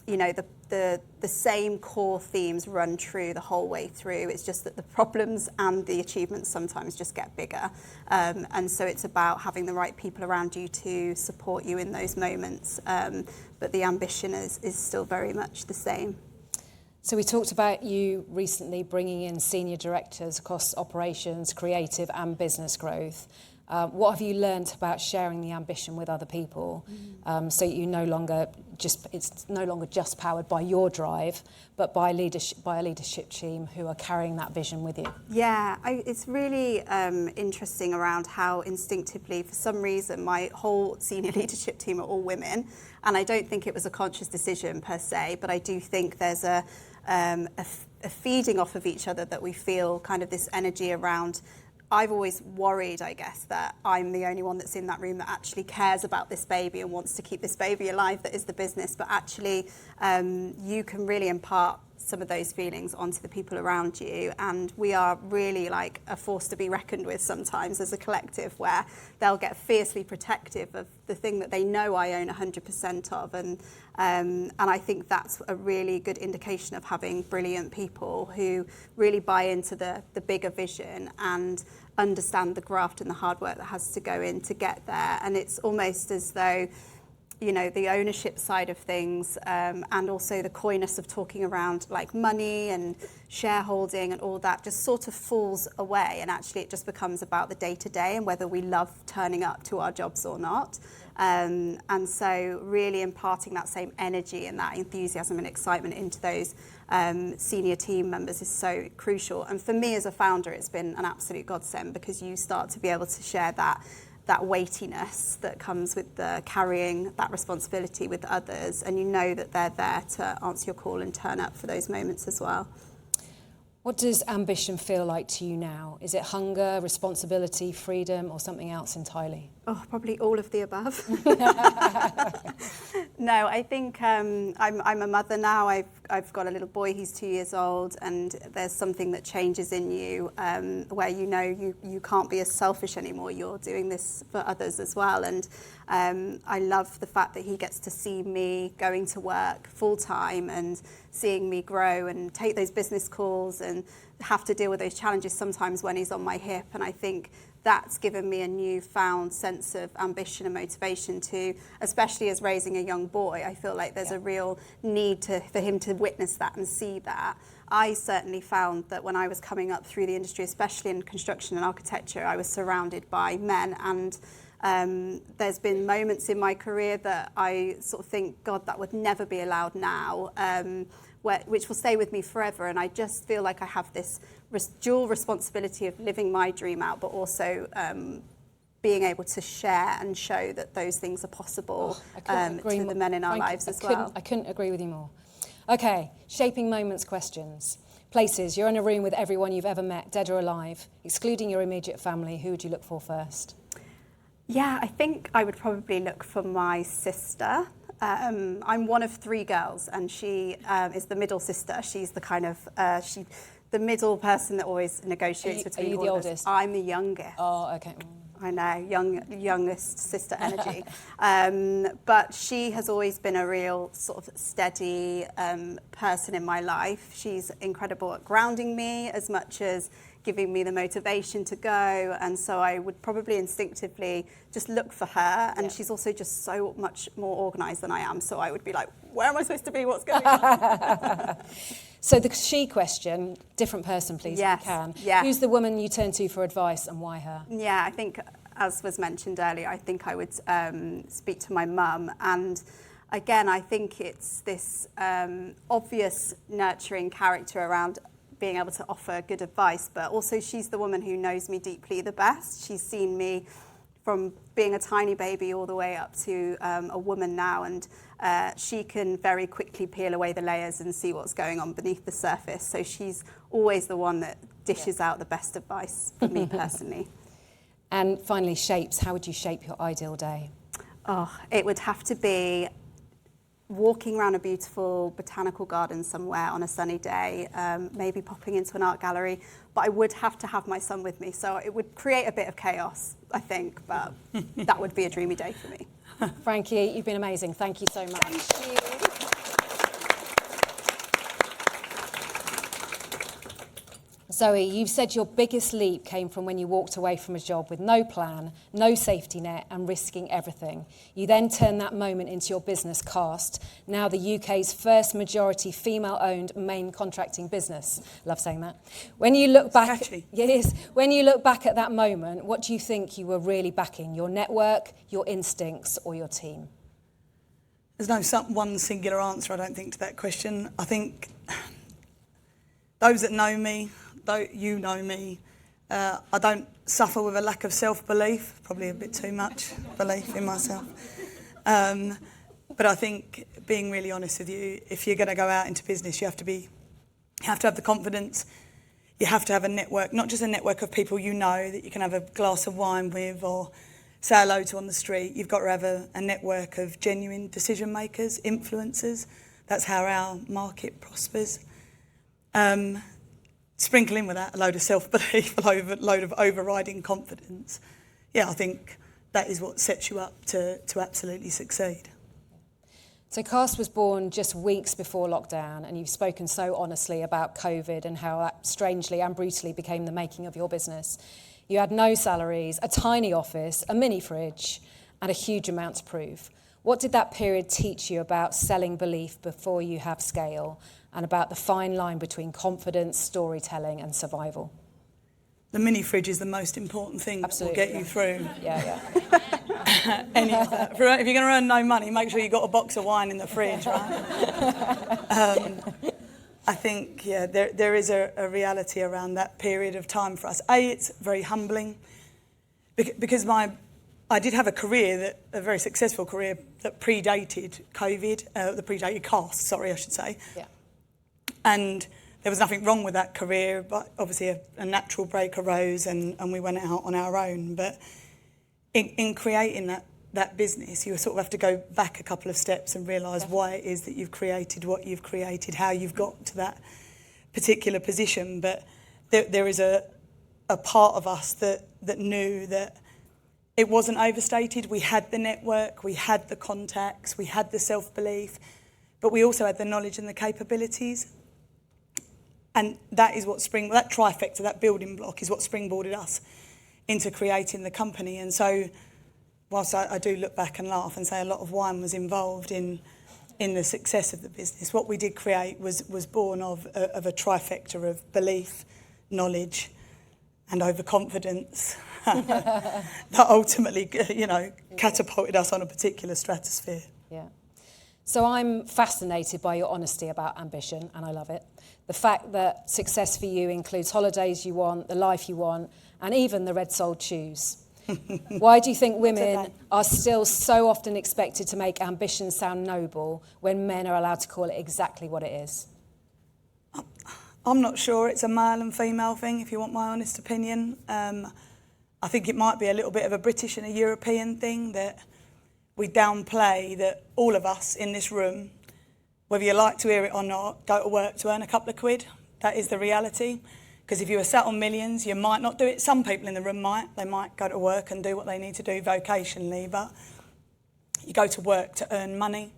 the same core themes run true the whole way through. It's just that the problems and the achievements sometimes just get bigger, and so it's about having the right people around you to support you in those moments, but the ambition is still very much the same. So we talked about you recently bringing in senior directors across operations, creative and business growth. What have you learned about sharing the ambition with other people, so you it's no longer just powered by your drive, but by a leadership team who are carrying that vision with you? Yeah, it's really interesting around how instinctively, for some reason, my whole senior leadership team are all women, and I don't think it was a conscious decision per se, but I do think there's a feeding off of each other, that we feel kind of this energy around. I've always worried, I guess, that I'm the only one that's in that room that actually cares about this baby and wants to keep this baby alive, that is the business. But actually, you can really impart some of those feelings onto the people around you. And we are really like a force to be reckoned with sometimes as a collective, where they'll get fiercely protective of the thing that they know I own 100% of. And I think that's a really good indication of having brilliant people who really buy into the bigger vision and understand the graft and the hard work that has to go in to get there. And it's almost as though, the ownership side of things, and also the coyness of talking around like money and shareholding and all that just sort of falls away, and actually it just becomes about the day-to-day and whether we love turning up to our jobs or not. And so really imparting that same energy and that enthusiasm and excitement into those senior team members is so crucial. And for me as a founder, it's been an absolute godsend, because you start to be able to share that weightiness that comes with the carrying that responsibility with others, and you know that they're there to answer your call and turn up for those moments as well. What does ambition feel like to you now? Is it hunger, responsibility, freedom, or something else entirely? Oh, probably all of the above. No, I think I'm a mother now. I've got a little boy, he's 2 years old, and there's something that changes in you where you can't be as selfish anymore. You're doing this for others as well. And I love the fact that he gets to see me going to work full time and seeing me grow and take those business calls and have to deal with those challenges sometimes when he's on my hip. And I think that's given me a newfound sense of ambition and motivation to, especially as raising a young boy, I feel like there's a real need for him to witness that and see that. I certainly found that when I was coming up through the industry, especially in construction and architecture, I was surrounded by men, and there's been moments in my career that I sort of think, God, that would never be allowed now, which will stay with me forever. And I just feel like I have this dual responsibility of living my dream out, but also being able to share and show that those things are possible to the men in our lives as well. I couldn't agree with you more. Okay, shaping moments questions. Places, you're in a room with everyone you've ever met, dead or alive. Excluding your immediate family, who would you look for first? Yeah, I think I would probably look for my sister. I'm one of three girls, and she is the middle sister. She's the kind of the middle person that always negotiates between all of us. Are you the oldest? I'm the youngest. Oh, okay. I know, youngest sister energy. But she has always been a real sort of steady person in my life. She's incredible at grounding me as much as giving me the motivation to go. And so I would probably instinctively just look for her. And she's also just so much more organised than I am. So I would be like, where am I supposed to be? What's going on? So the she question, different person, please, if you can. Yeah. Who's the woman you turn to for advice and why her? Yeah, I think, as was mentioned earlier, I think I would speak to my mum. And again, I think it's this obvious nurturing character around being able to offer good advice, but also she's the woman who knows me deeply the best. She's seen me from being a tiny baby all the way up to a woman now, and she can very quickly peel away the layers and see what's going on beneath the surface. So she's always the one that dishes out the best advice for me personally. And finally, shapes. How would you shape your ideal day? Oh, it would have to be walking around a beautiful botanical garden somewhere on a sunny day, maybe popping into an art gallery, but I would have to have my son with me, so it would create a bit of chaos, I think, but that would be a dreamy day for me. Franky, you've been amazing. Thank you so much. Thank you. Zoe, you've said your biggest leap came from when you walked away from a job with no plan, no safety net, and risking everything. You then turned that moment into your business, Cast, now the UK's first majority female-owned main contracting business. Love saying that. When you look back, when you look back at that moment, what do you think you were really backing? Your network, your instincts, or your team? There's no one singular answer, I don't think, to that question. I think those that know me, though you know me, I don't suffer with a lack of self-belief, probably a bit too much belief in myself. But I think, being really honest with you, if you're going to go out into business, you have to have the confidence. You have to have a network, not just a network of people you know that you can have a glass of wine with or say hello to on the street. You've got to have a network of genuine decision makers, influencers. That's how our market prospers. Sprinkle in with that a load of self-belief, a load of overriding confidence. Yeah, I think that is what sets you up to absolutely succeed. So Cast was born just weeks before lockdown, and you've spoken so honestly about COVID and how that strangely and brutally became the making of your business. You had no salaries, a tiny office, a mini fridge, and a huge amount to prove. What did that period teach you about selling belief before you have scale, and about the fine line between confidence, storytelling and survival? The mini fridge is the most important thing that will get you through Yeah. any of that. If you're going to earn no money, make sure you've got a box of wine in the fridge, right? I think, there is a reality around that period of time for us. It's very humbling because I did have a very successful career that predated COVID, that predated cast, I should say. Yeah. And there was nothing wrong with that career, but obviously a natural break arose and we went out on our own. But in creating that business, you sort of have to go back a couple of steps and realise why it is that you've created what you've created, how you've got to that particular position. But there is a part of us that knew that it wasn't overstated. We had the network, we had the contacts, we had the self-belief, but we also had the knowledge and the capabilities. And that is what that trifecta, that building block, is what springboarded us into creating the company. And so, whilst I do look back and laugh and say a lot of wine was involved in the success of the business, what we did create was born of a trifecta of belief, knowledge, and overconfidence that ultimately, catapulted us on a particular stratosphere. Yeah. So I'm fascinated by your honesty about ambition, and I love it. The fact that success for you includes holidays you want, the life you want, and even the red-soled shoes. Why do you think women are still so often expected to make ambition sound noble when men are allowed to call it exactly what it is? I'm not sure it's a male and female thing, if you want my honest opinion. I think it might be a little bit of a British and a European thing, that we downplay that all of us in this room, whether you like to hear it or not, go to work to earn a couple of quid. That is the reality. Because if you were sat on millions, you might not do it. Some people in the room might. They might go to work and do what they need to do vocationally, but you go to work to earn money.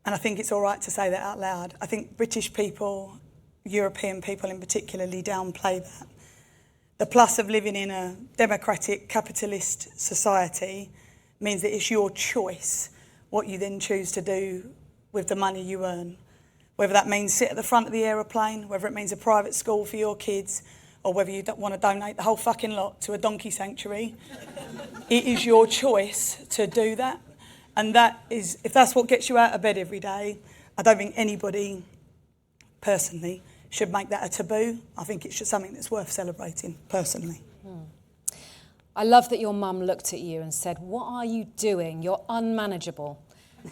And I think it's all right to say that out loud. I think British people, European people in particularly, downplay that. The plus of living in a democratic, capitalist society means that it's your choice what you then choose to do with the money you earn. Whether that means sit at the front of the aeroplane, whether it means a private school for your kids, or whether you don't want to donate the whole fucking lot to a donkey sanctuary. It is your choice to do that. And that is, if that's what gets you out of bed every day, I don't think anybody, personally, should make that a taboo. I think it's just something that's worth celebrating, personally. I love that your mum looked at you and said, "What are you doing? You're unmanageable."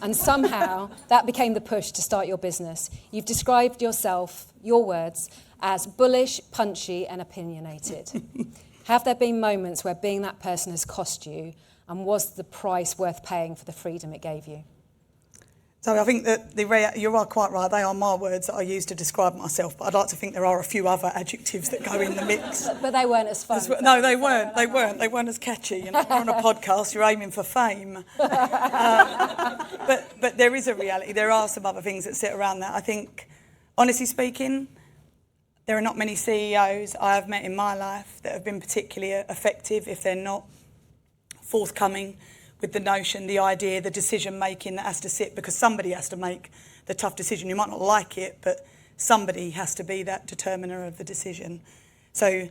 And somehow that became the push to start your business. You've described yourself, your words, as bullish, punchy and opinionated. Have there been moments where being that person has cost you, and was the price worth paying for the freedom it gave you? So I think that you are quite right. They are my words that I use to describe myself, but I'd like to think there are a few other adjectives that go in the mix. But they weren't as fun. No, they weren't. They weren't as catchy. You know, you're on a podcast, you're aiming for fame. But there is a reality. There are some other things that sit around that. I think, honestly speaking, there are not many CEOs I have met in my life that have been particularly effective if they're not forthcoming with the notion, the idea, the decision-making that has to sit, because somebody has to make the tough decision. You might not like it, but somebody has to be that determiner of the decision. So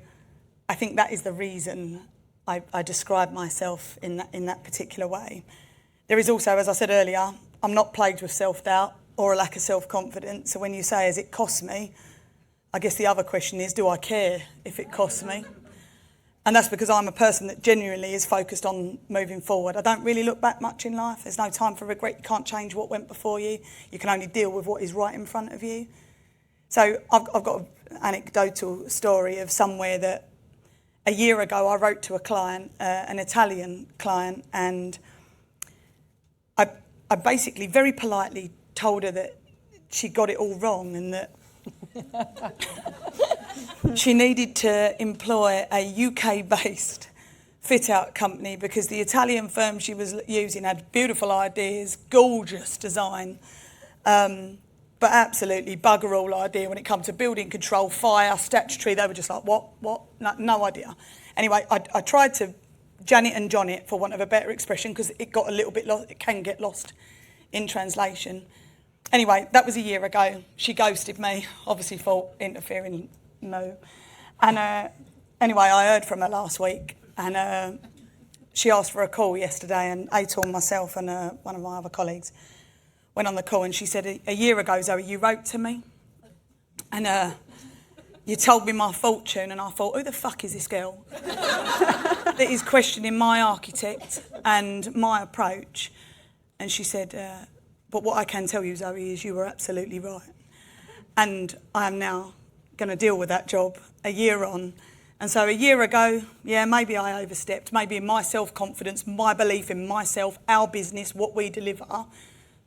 I think that is the reason I describe myself in that particular way. There is also, as I said earlier, I'm not plagued with self-doubt or a lack of self-confidence. So when you say, has it cost me? I guess the other question is, do I care if it costs me? And that's because I'm a person that genuinely is focused on moving forward. I don't really look back much in life. There's no time for regret. You can't change what went before you. You can only deal with what is right in front of you. So I've got an anecdotal story of somewhere that a year ago I wrote to a client, an Italian client, and I basically very politely told her that she got it all wrong and that she needed to employ a UK-based fit-out company because the Italian firm she was using had beautiful ideas, gorgeous design, but absolutely bugger all idea when it comes to building control, fire, statutory. They were just like, what? No idea. Anyway, I tried to Janet and Johnnet, for want of a better expression, because it got a little bit lost. It can get lost in translation. Anyway, that was a year ago. She ghosted me, obviously for interfering. No. And anyway, I heard from her last week, and she asked for a call yesterday, and Aitor, myself, and one of my other colleagues went on the call, and she said, a year ago, Zoe, you wrote to me, and you told me my fortune, and I thought, who the fuck is this girl that is questioning my architect and my approach? And she said, but what I can tell you, Zoe, is you were absolutely right. And I am now going to deal with that job a year on. And so a year ago, yeah, maybe I overstepped. Maybe in my self-confidence, my belief in myself, our business, what we deliver,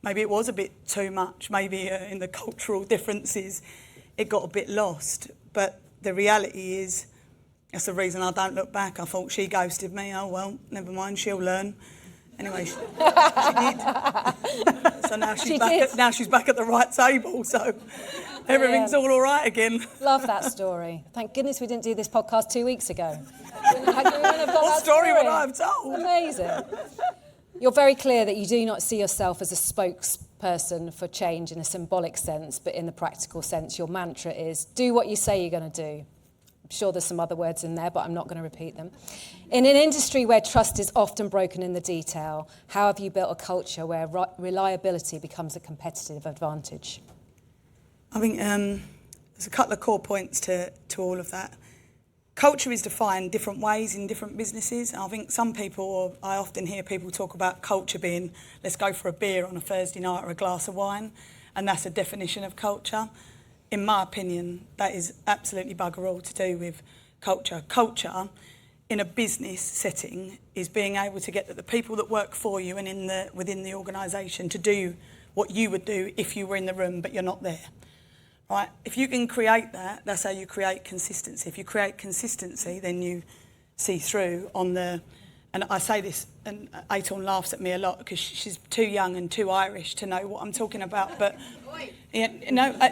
maybe it was a bit too much. Maybe in the cultural differences, it got a bit lost. But the reality is, that's the reason I don't look back. I thought she ghosted me. Oh, well, never mind, she'll learn. Anyway, she did. So now she's back at the right table. So everything's all right again. Love that story. Thank goodness we didn't do this podcast 2 weeks ago. What story would I have told? Amazing. You're very clear that you do not see yourself as a spokesperson for change in a symbolic sense, but in the practical sense, your mantra is do what you say you're going to do. I'm sure there's some other words in there, but I'm not going to repeat them. In an industry where trust is often broken in the detail, how have you built a culture where reliability becomes a competitive advantage? I think there's a couple of core points to all of that. Culture is defined different ways in different businesses. I think some people, I often hear people talk about culture being, let's go for a beer on a Thursday night or a glass of wine, and that's a definition of culture. In my opinion, that is absolutely bugger all to do with culture. Culture, in a business setting, is being able to get the people that work for you and within the organisation to do what you would do if you were in the room but you're not there. Right? If you can create that, that's how you create consistency. If you create consistency, then you see through on the... And I say this, and Aitor laughs at me a lot because she's too young and too Irish to know what I'm talking about. But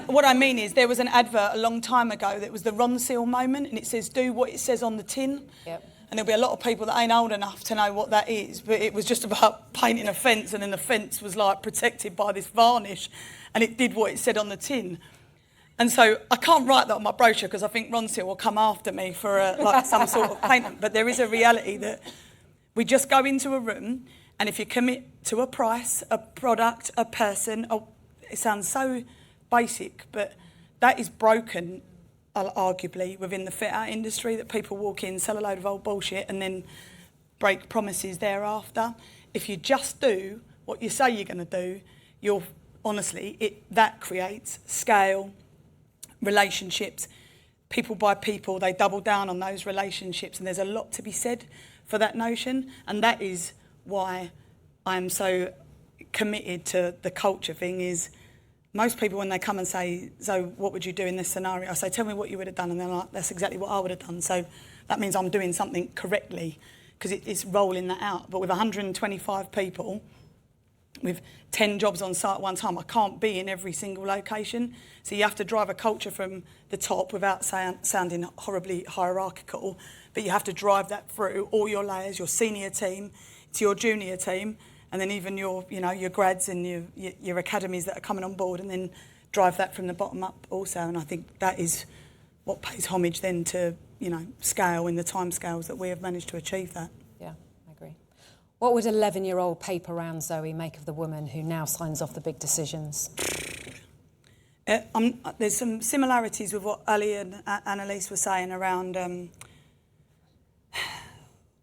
what I mean is there was an advert a long time ago that was the Rousell moment, and it says, do what it says on the tin. Yep. And there'll be a lot of people that ain't old enough to know what that is, but it was just about painting a fence, and then the fence was like protected by this varnish, and it did what it said on the tin. And so I can't write that on my brochure because I think Rousell will come after me for like some sort of payment. But there is a reality that we just go into a room, and if you commit to a price, a product, a person, it sounds so basic, but that is broken, arguably, within the fit-out industry, that people walk in, sell a load of old bullshit, and then break promises thereafter. If you just do what you say you're going to do, that creates scale, relationships, people by people. They double down on those relationships, and there's a lot to be said for that notion, and that is why I'm so committed to the culture thing. Is most people, when they come and say, so what would you do in this scenario? I say, tell me what you would have done, and they're like, that's exactly what I would have done. So that means I'm doing something correctly, because it's rolling that out. But with 125 people, with 10 jobs on site at one time, I can't be in every single location. So you have to drive a culture from the top without sounding horribly hierarchical, but you have to drive that through all your layers, your senior team, to your junior team, and then even your grads and your academies that are coming on board, and then drive that from the bottom up also. And I think that is what pays homage then to, scale in the timescales that we have managed to achieve that. Yeah, I agree. What would 11-year-old paper round Zoe make of the woman who now signs off the big decisions? There's some similarities with what Ali and Annelies were saying around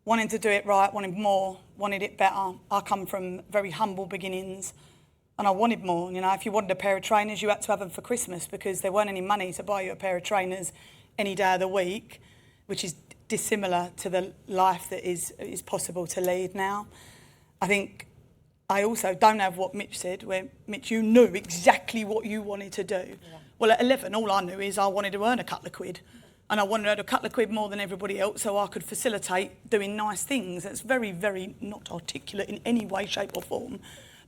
wanting to do it right, wanted more, wanted it better. I come from very humble beginnings, and I wanted more. If you wanted a pair of trainers, you had to have them for Christmas, because there weren't any money to buy you a pair of trainers any day of the week, which is dissimilar to the life that is possible to lead now. I think I also don't have what Mitch said, where, Mitch, you knew exactly what you wanted to do. Yeah. Well, at 11, all I knew is I wanted to earn a couple of quid. And I wanted to earn a couple of quid more than everybody else, so I could facilitate doing nice things. It's very, very not articulate in any way, shape or form.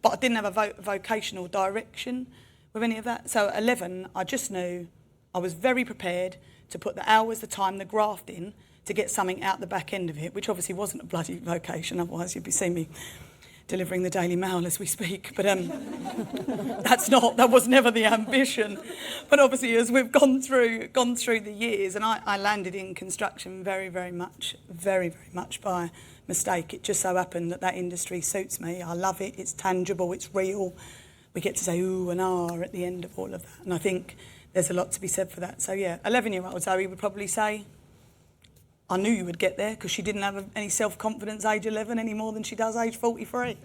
But I didn't have a vocational direction with any of that. So at 11, I just knew I was very prepared to put the hours, the time, the graft in to get something out the back end of it, which obviously wasn't a bloody vocation, otherwise you'd be seeing me delivering the Daily Mail as we speak. But that was never the ambition. But obviously, as we've gone through the years, and I landed in construction very, very much by mistake. It just so happened that industry suits me. I love it. It's tangible. It's real. We get to say ooh and ah at the end of all of that. And I think there's a lot to be said for that. So yeah, 11-year-old Zoe would probably say, I knew you would get there, because she didn't have any self-confidence age 11 any more than she does age 43.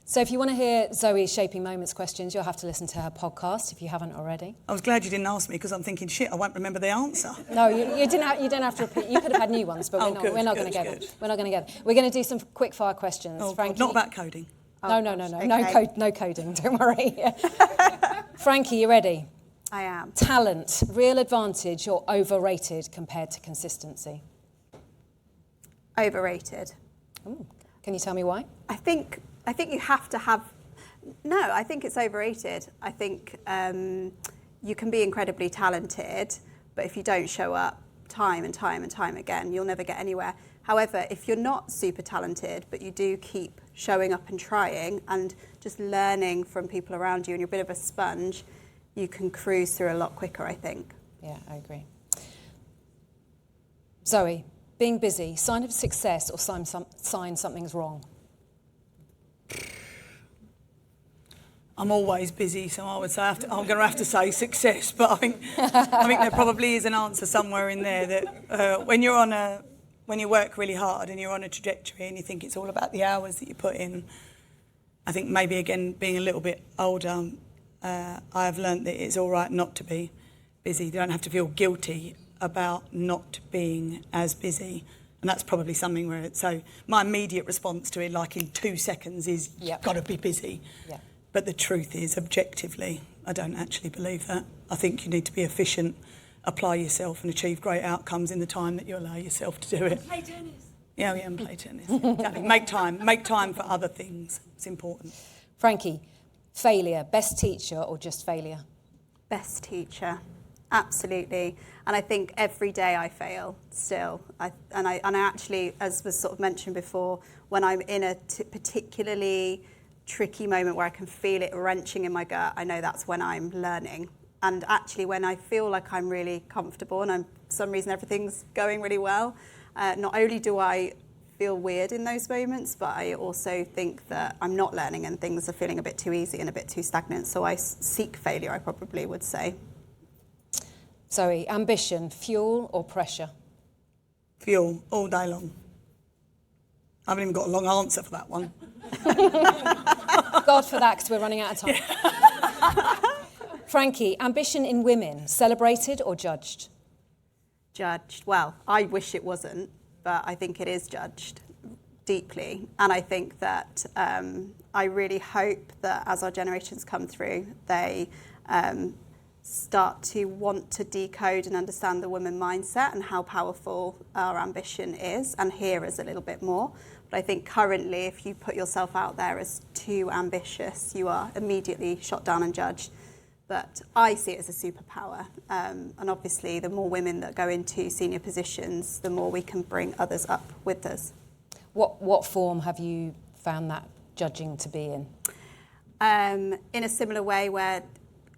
So if you want to hear Zoe's Shaping Moments questions, you'll have to listen to her podcast if you haven't already. I was glad you didn't ask me, because I'm thinking, shit, I won't remember the answer. No, you didn't have to repeat. You could have had new ones, but we're not going to get them. We're not going to get them. We're going to do some quick fire questions. Oh, Franky. not about coding. No. Okay. No coding, don't worry. Franky, you ready? I am. Talent, real advantage or overrated compared to consistency? Overrated. Ooh. Can you tell me why? I think you have to have... No, I think it's overrated. I think you can be incredibly talented, but if you don't show up time and time and time again, you'll never get anywhere. However, if you're not super talented, but you do keep showing up and trying and just learning from people around you, and you're a bit of a sponge, you can cruise through a lot quicker, I think. Yeah, I agree. Zoe, being busy, sign of success or sign something's wrong? I'm always busy, so I would say I'm going to have to say success. But I think there probably is an answer somewhere in there that when you work really hard and you're on a trajectory and you think it's all about the hours that you put in, I think maybe again being a little bit older, I have learnt that it's all right not to be busy. You don't have to feel guilty about not being as busy. And that's probably something where so my immediate response to it, like in 2 seconds, is you've got to be busy. Yeah. But the truth is, objectively, I don't actually believe that. I think you need to be efficient, apply yourself and achieve great outcomes in the time that you allow yourself to do it. Play tennis. Yeah, and play tennis. Exactly. Make time for other things. It's important. Franky, failure, best teacher or just failure? Best teacher, absolutely. And I think every day I fail still. I actually, as was sort of mentioned before, when I'm in a particularly tricky moment where I can feel it wrenching in my gut, I know that's when I'm learning. And actually when I feel like I'm really comfortable and for some reason everything's going really well, not only do I feel weird in those moments, but I also think that I'm not learning and things are feeling a bit too easy and a bit too stagnant. So I seek failure, I probably would say. Zoe, ambition, fuel or pressure? Fuel, all day long. I haven't even got a long answer for that one. God for that, because we're running out of time. Franky, ambition in women, celebrated or judged? Judged. Well, I wish it wasn't, but I think it is judged deeply. And I think that I really hope that as our generations come through, they start to want to decode and understand the woman mindset and how powerful our ambition is, and hear us a little bit more. But I think currently, if you put yourself out there as too ambitious, you are immediately shot down and judged. But I see it as a superpower. And obviously, the more women that go into senior positions, the more we can bring others up with us. What form have you found that judging to be in? In a similar way where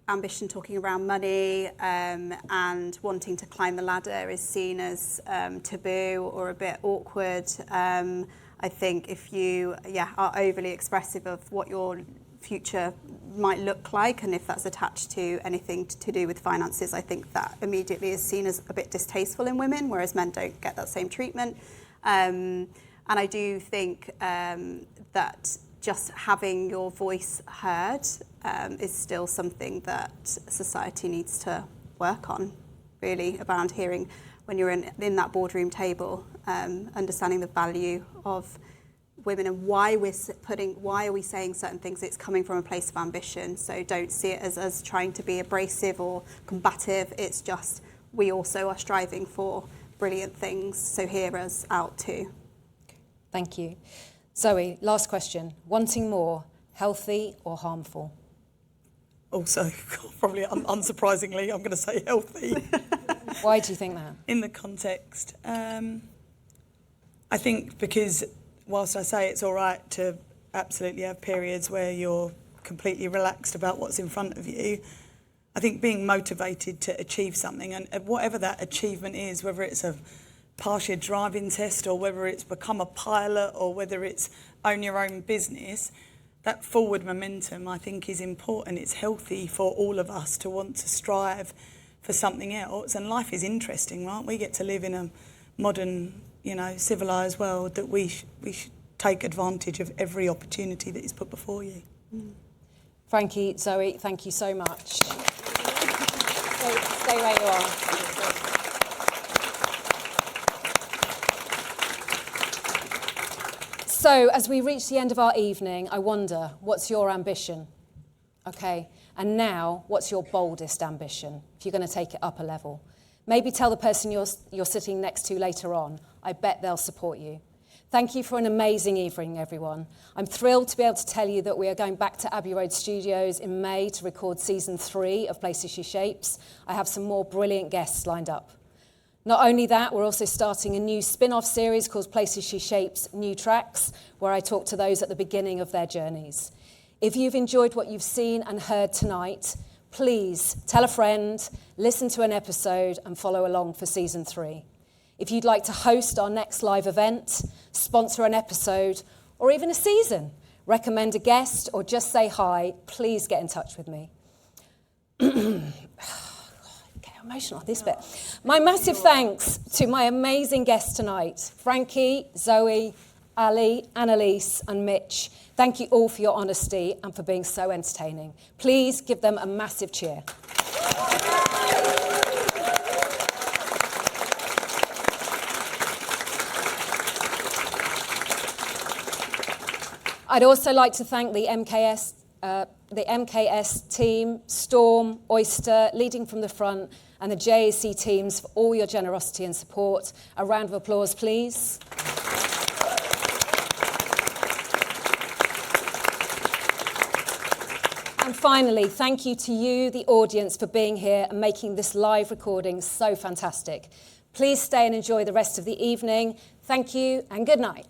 ambition talking around money and wanting to climb the ladder is seen as taboo or a bit awkward. I think if you are overly expressive of what your future might look like, and if that's attached to anything to do with finances, I think that immediately is seen as a bit distasteful in women, whereas men don't get that same treatment. And I do think that just having your voice heard is still something that society needs to work on, really, around hearing when you're in that boardroom table, understanding the value of women and why are we saying certain things. It's coming from a place of ambition, so don't see it as us trying to be abrasive or combative. It's just we also are striving for brilliant things, so hear us out too. Thank you. Zoe, last question. Wanting more, healthy or harmful? Also, probably unsurprisingly, I'm going to say healthy. Why do you think that? In the context. I think because whilst I say it's all right to absolutely have periods where you're completely relaxed about what's in front of you, I think being motivated to achieve something, and whatever that achievement is, whether it's pass your driving test or whether it's become a pilot or whether it's own your own business, that forward momentum I think is important. It's healthy for all of us to want to strive for something else, and life is interesting, right? We get to live in a modern, civilised world that we should take advantage of every opportunity that is put before you. Franky, Zoe, thank you so much. Stay where you are. So, as we reach the end of our evening, I wonder, what's your ambition? Okay, and now, what's your boldest ambition, if you're going to take it up a level? Maybe tell the person you're sitting next to later on. I bet they'll support you. Thank you for an amazing evening, everyone. I'm thrilled to be able to tell you that we are going back to Abbey Road Studios in May to record season 3 of Places She Shapes. I have some more brilliant guests lined up. Not only that, we're also starting a new spin-off series called Places She Shapes New Tracks, where I talk to those at the beginning of their journeys. If you've enjoyed what you've seen and heard tonight, please tell a friend, listen to an episode, and follow along for season 3. If you'd like to host our next live event, sponsor an episode, or even a season, recommend a guest, or just say hi, please get in touch with me. Get emotional, this bit. My massive thanks to my amazing guests tonight, Franky, Zoe, Ali, Annelies, and Mitch. Thank you all for your honesty and for being so entertaining. Please give them a massive cheer. I'd also like to thank the MKS team, Storm, Oyster, leading from the front, and the JAC teams for all your generosity and support. A round of applause, please. And finally, thank you to you, the audience, for being here and making this live recording so fantastic. Please stay and enjoy the rest of the evening. Thank you and good night.